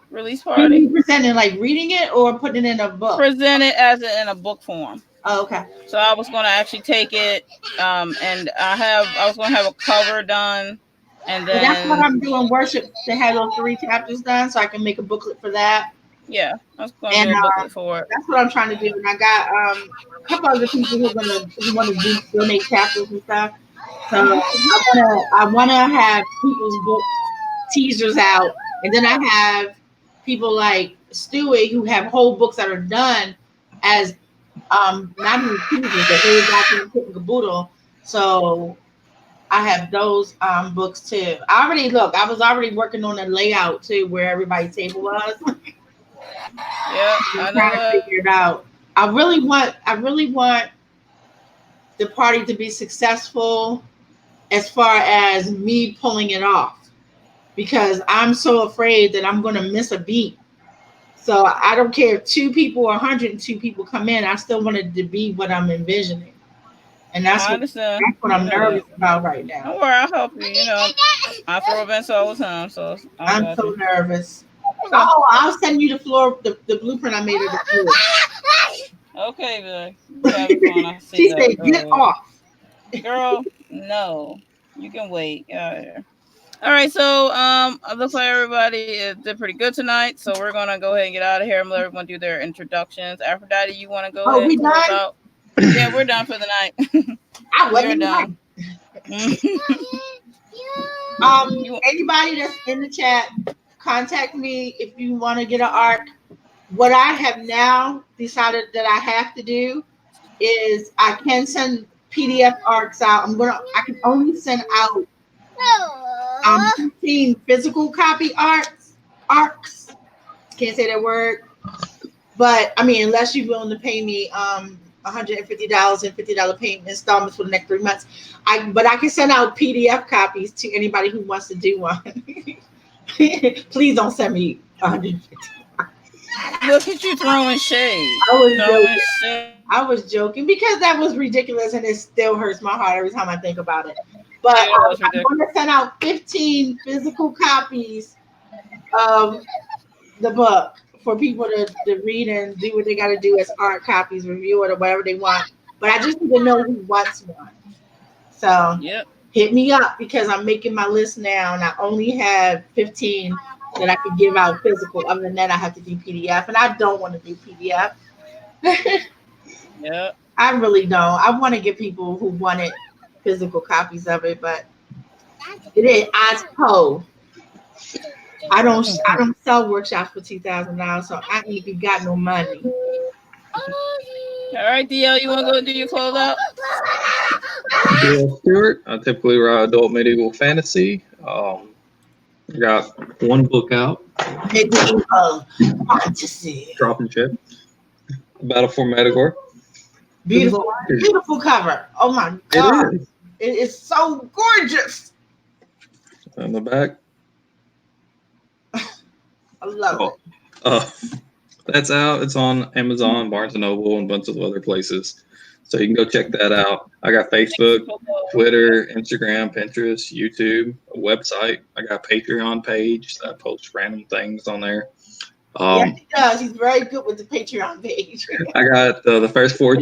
release party. Presenting like reading it or putting it in a book? Present it as in a book form. Oh, okay. So I was going to actually take it, and I was going to have a cover done, and then that's what I'm doing. Worship to have those 3 chapters done, so I can make a booklet for that. Yeah, I was going to do a booklet for it. That's what I'm trying to do, and I got a couple other people who want to donate chapters and stuff. So I want to have people's book teasers out, and then I have people like Stewart who have whole books that are done as not even teasers, but they got them put in caboodle. So I have those books too. I was already working on a layout too, where everybody's table was. Yeah, I'm trying to figure it out. I really want the party to be successful as far as me pulling it off, because I'm so afraid that I'm going to miss a beat. So I don't care if 2 people or 102 people come in. I still want it to be what I'm envisioning, and that's what I'm nervous about right now. Don't worry, I'll help you. I throw events all the time, so I'm so nervous. Oh, I'll send you the blueprint I made of the floor. Okay, Vic. She said, "Get off, girl." No, you can wait. Yeah. All right, so it looks like everybody did pretty good tonight. So we're gonna go ahead and get out of here and let everyone do their introductions. Aphrodite, you want to go ahead? We done? Yeah, we're done for the night. I wasn't done. Anybody that's in the chat, contact me if you want to get an arc. What I have now decided that I have to do is I can send PDF arcs out. I can only send out 15 physical copy arcs. Can't say that word. But I mean, unless you're willing to pay me $150 and $50 payment installments for the next 3 months. But I can send out PDF copies to anybody who wants to do one. Please don't send me 150. Look at you throwing shade. I was joking because that was ridiculous, and it still hurts my heart every time I think about it. But I'm going to send out 15 physical copies of the book for people to read and do what they got to do as hard copies, review it or whatever they want. But I just need to know who wants one. So Yep. hit me up because I'm making my list now, and I only have 15 that I can give out physical. Other than that, I have to do PDF, and I don't want to do PDF. Yep. I really don't. I want to give people who wanted physical copies of it, but it is as po. I don't sell workshops for $2,000, so I ain't even got no money. All right, DL, you want to go do your closeout? DL Stewart. I typically write adult medieval fantasy. I got one book out, Medieval fantasy. Dropping Ship, Battle for Metagore. Beautiful, beautiful cover. Oh my god, It is. it is so gorgeous. On the back. I love it. That's out. It's on Amazon, Barnes and Noble, and a bunch of other places. So you can go check that out. I got Facebook, Twitter, Instagram, Pinterest, YouTube, a website. I got a Patreon page that posts random things on there. Yes, he does. He's very good with the Patreon page. I got the first 4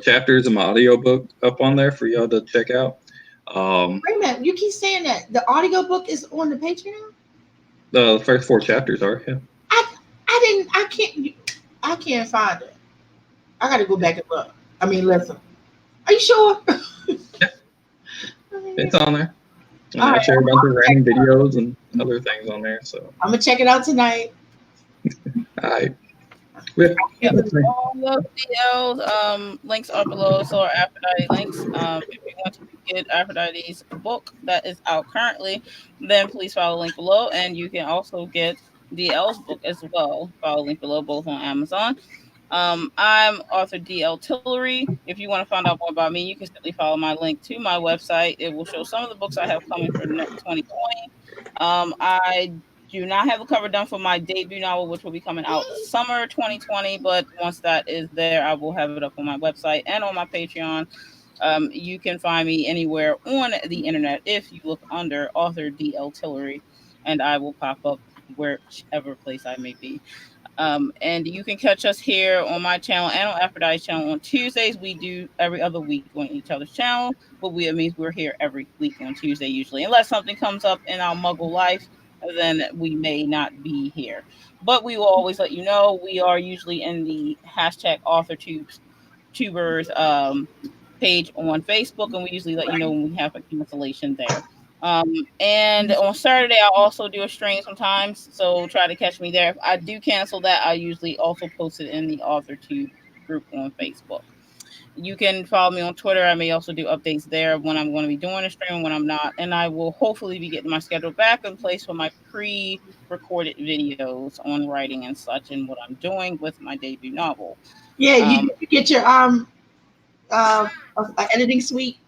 chapters of my audiobook up on there for y'all to check out. Wait a minute, you keep saying that the audiobook is on the Patreon? The first 4 chapters are, yeah. I can't find it. I gotta go back and look. I mean, listen. Are you sure? Yeah. It's on there. And All I right, share a bunch of random videos and other things on there. So I'm gonna check it out tonight. all right. Yep. All of DL's links are below, so are Aphrodite links. If you want to get Aphrodite's book that is out currently, then please follow the link below, and you can also get DL's book as well. Follow the link below, both on Amazon. I'm author DL Tillery. If you want to find out more about me, you can simply follow my link to my website. It will show some of the books I have coming for 2020. I do not have a cover done for my debut novel, which will be coming out summer 2020. But once that is there, I will have it up on my website and on my Patreon. You can find me anywhere on the internet if you look under author DL Tillery, and I will pop up whichever place I may be. And you can catch us here on my channel and on Aphrodite's channel on Tuesdays. We do every other week on each other's channel, but it means we're here every week on Tuesday usually. Unless something comes up in our muggle life, then we may not be here. But we will always let you know. We are usually in the hashtag tubers page on Facebook, and we usually let you know when we have a cancellation there. And on Saturday, I'll also do a stream sometimes, so try to catch me there. If I do cancel that, I usually also post it in the AuthorTube group on Facebook. You can follow me on Twitter. I may also do updates there of when I'm going to be doing a stream and when I'm not. And I will hopefully be getting my schedule back in place for my pre-recorded videos on writing and such and what I'm doing with my debut novel. Yeah, you get your editing suite.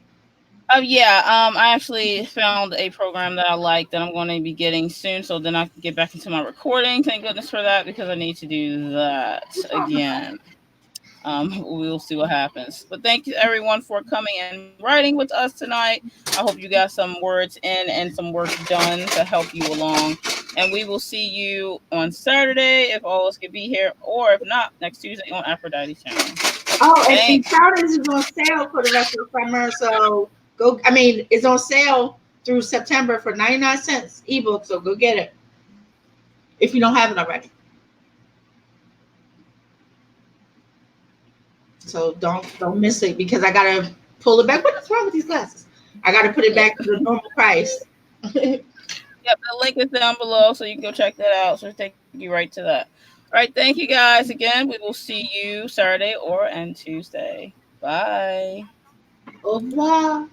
I actually found a program that I like that I'm going to be getting soon, so then I can get back into my recording. Thank goodness for that, because I need to do that again. We'll see what happens. But thank you everyone for coming and writing with us tonight. I hope you got some words in and some work done to help you along. And we will see you on Saturday if all of us can be here, or if not, next Tuesday on Aphrodite's channel. Oh, and Crowders is on sale for the rest of the summer, so go. I mean, it's on sale through September for 99 cents ebook, so go get it if you don't have it already. So don't miss it, because I gotta pull it back. What is wrong with these glasses? I gotta put it back to the normal price. Yep, the link is down below, so you can go check that out. So take you right to that. All right, thank you guys again. We will see you Saturday and Tuesday. Bye. Au revoir.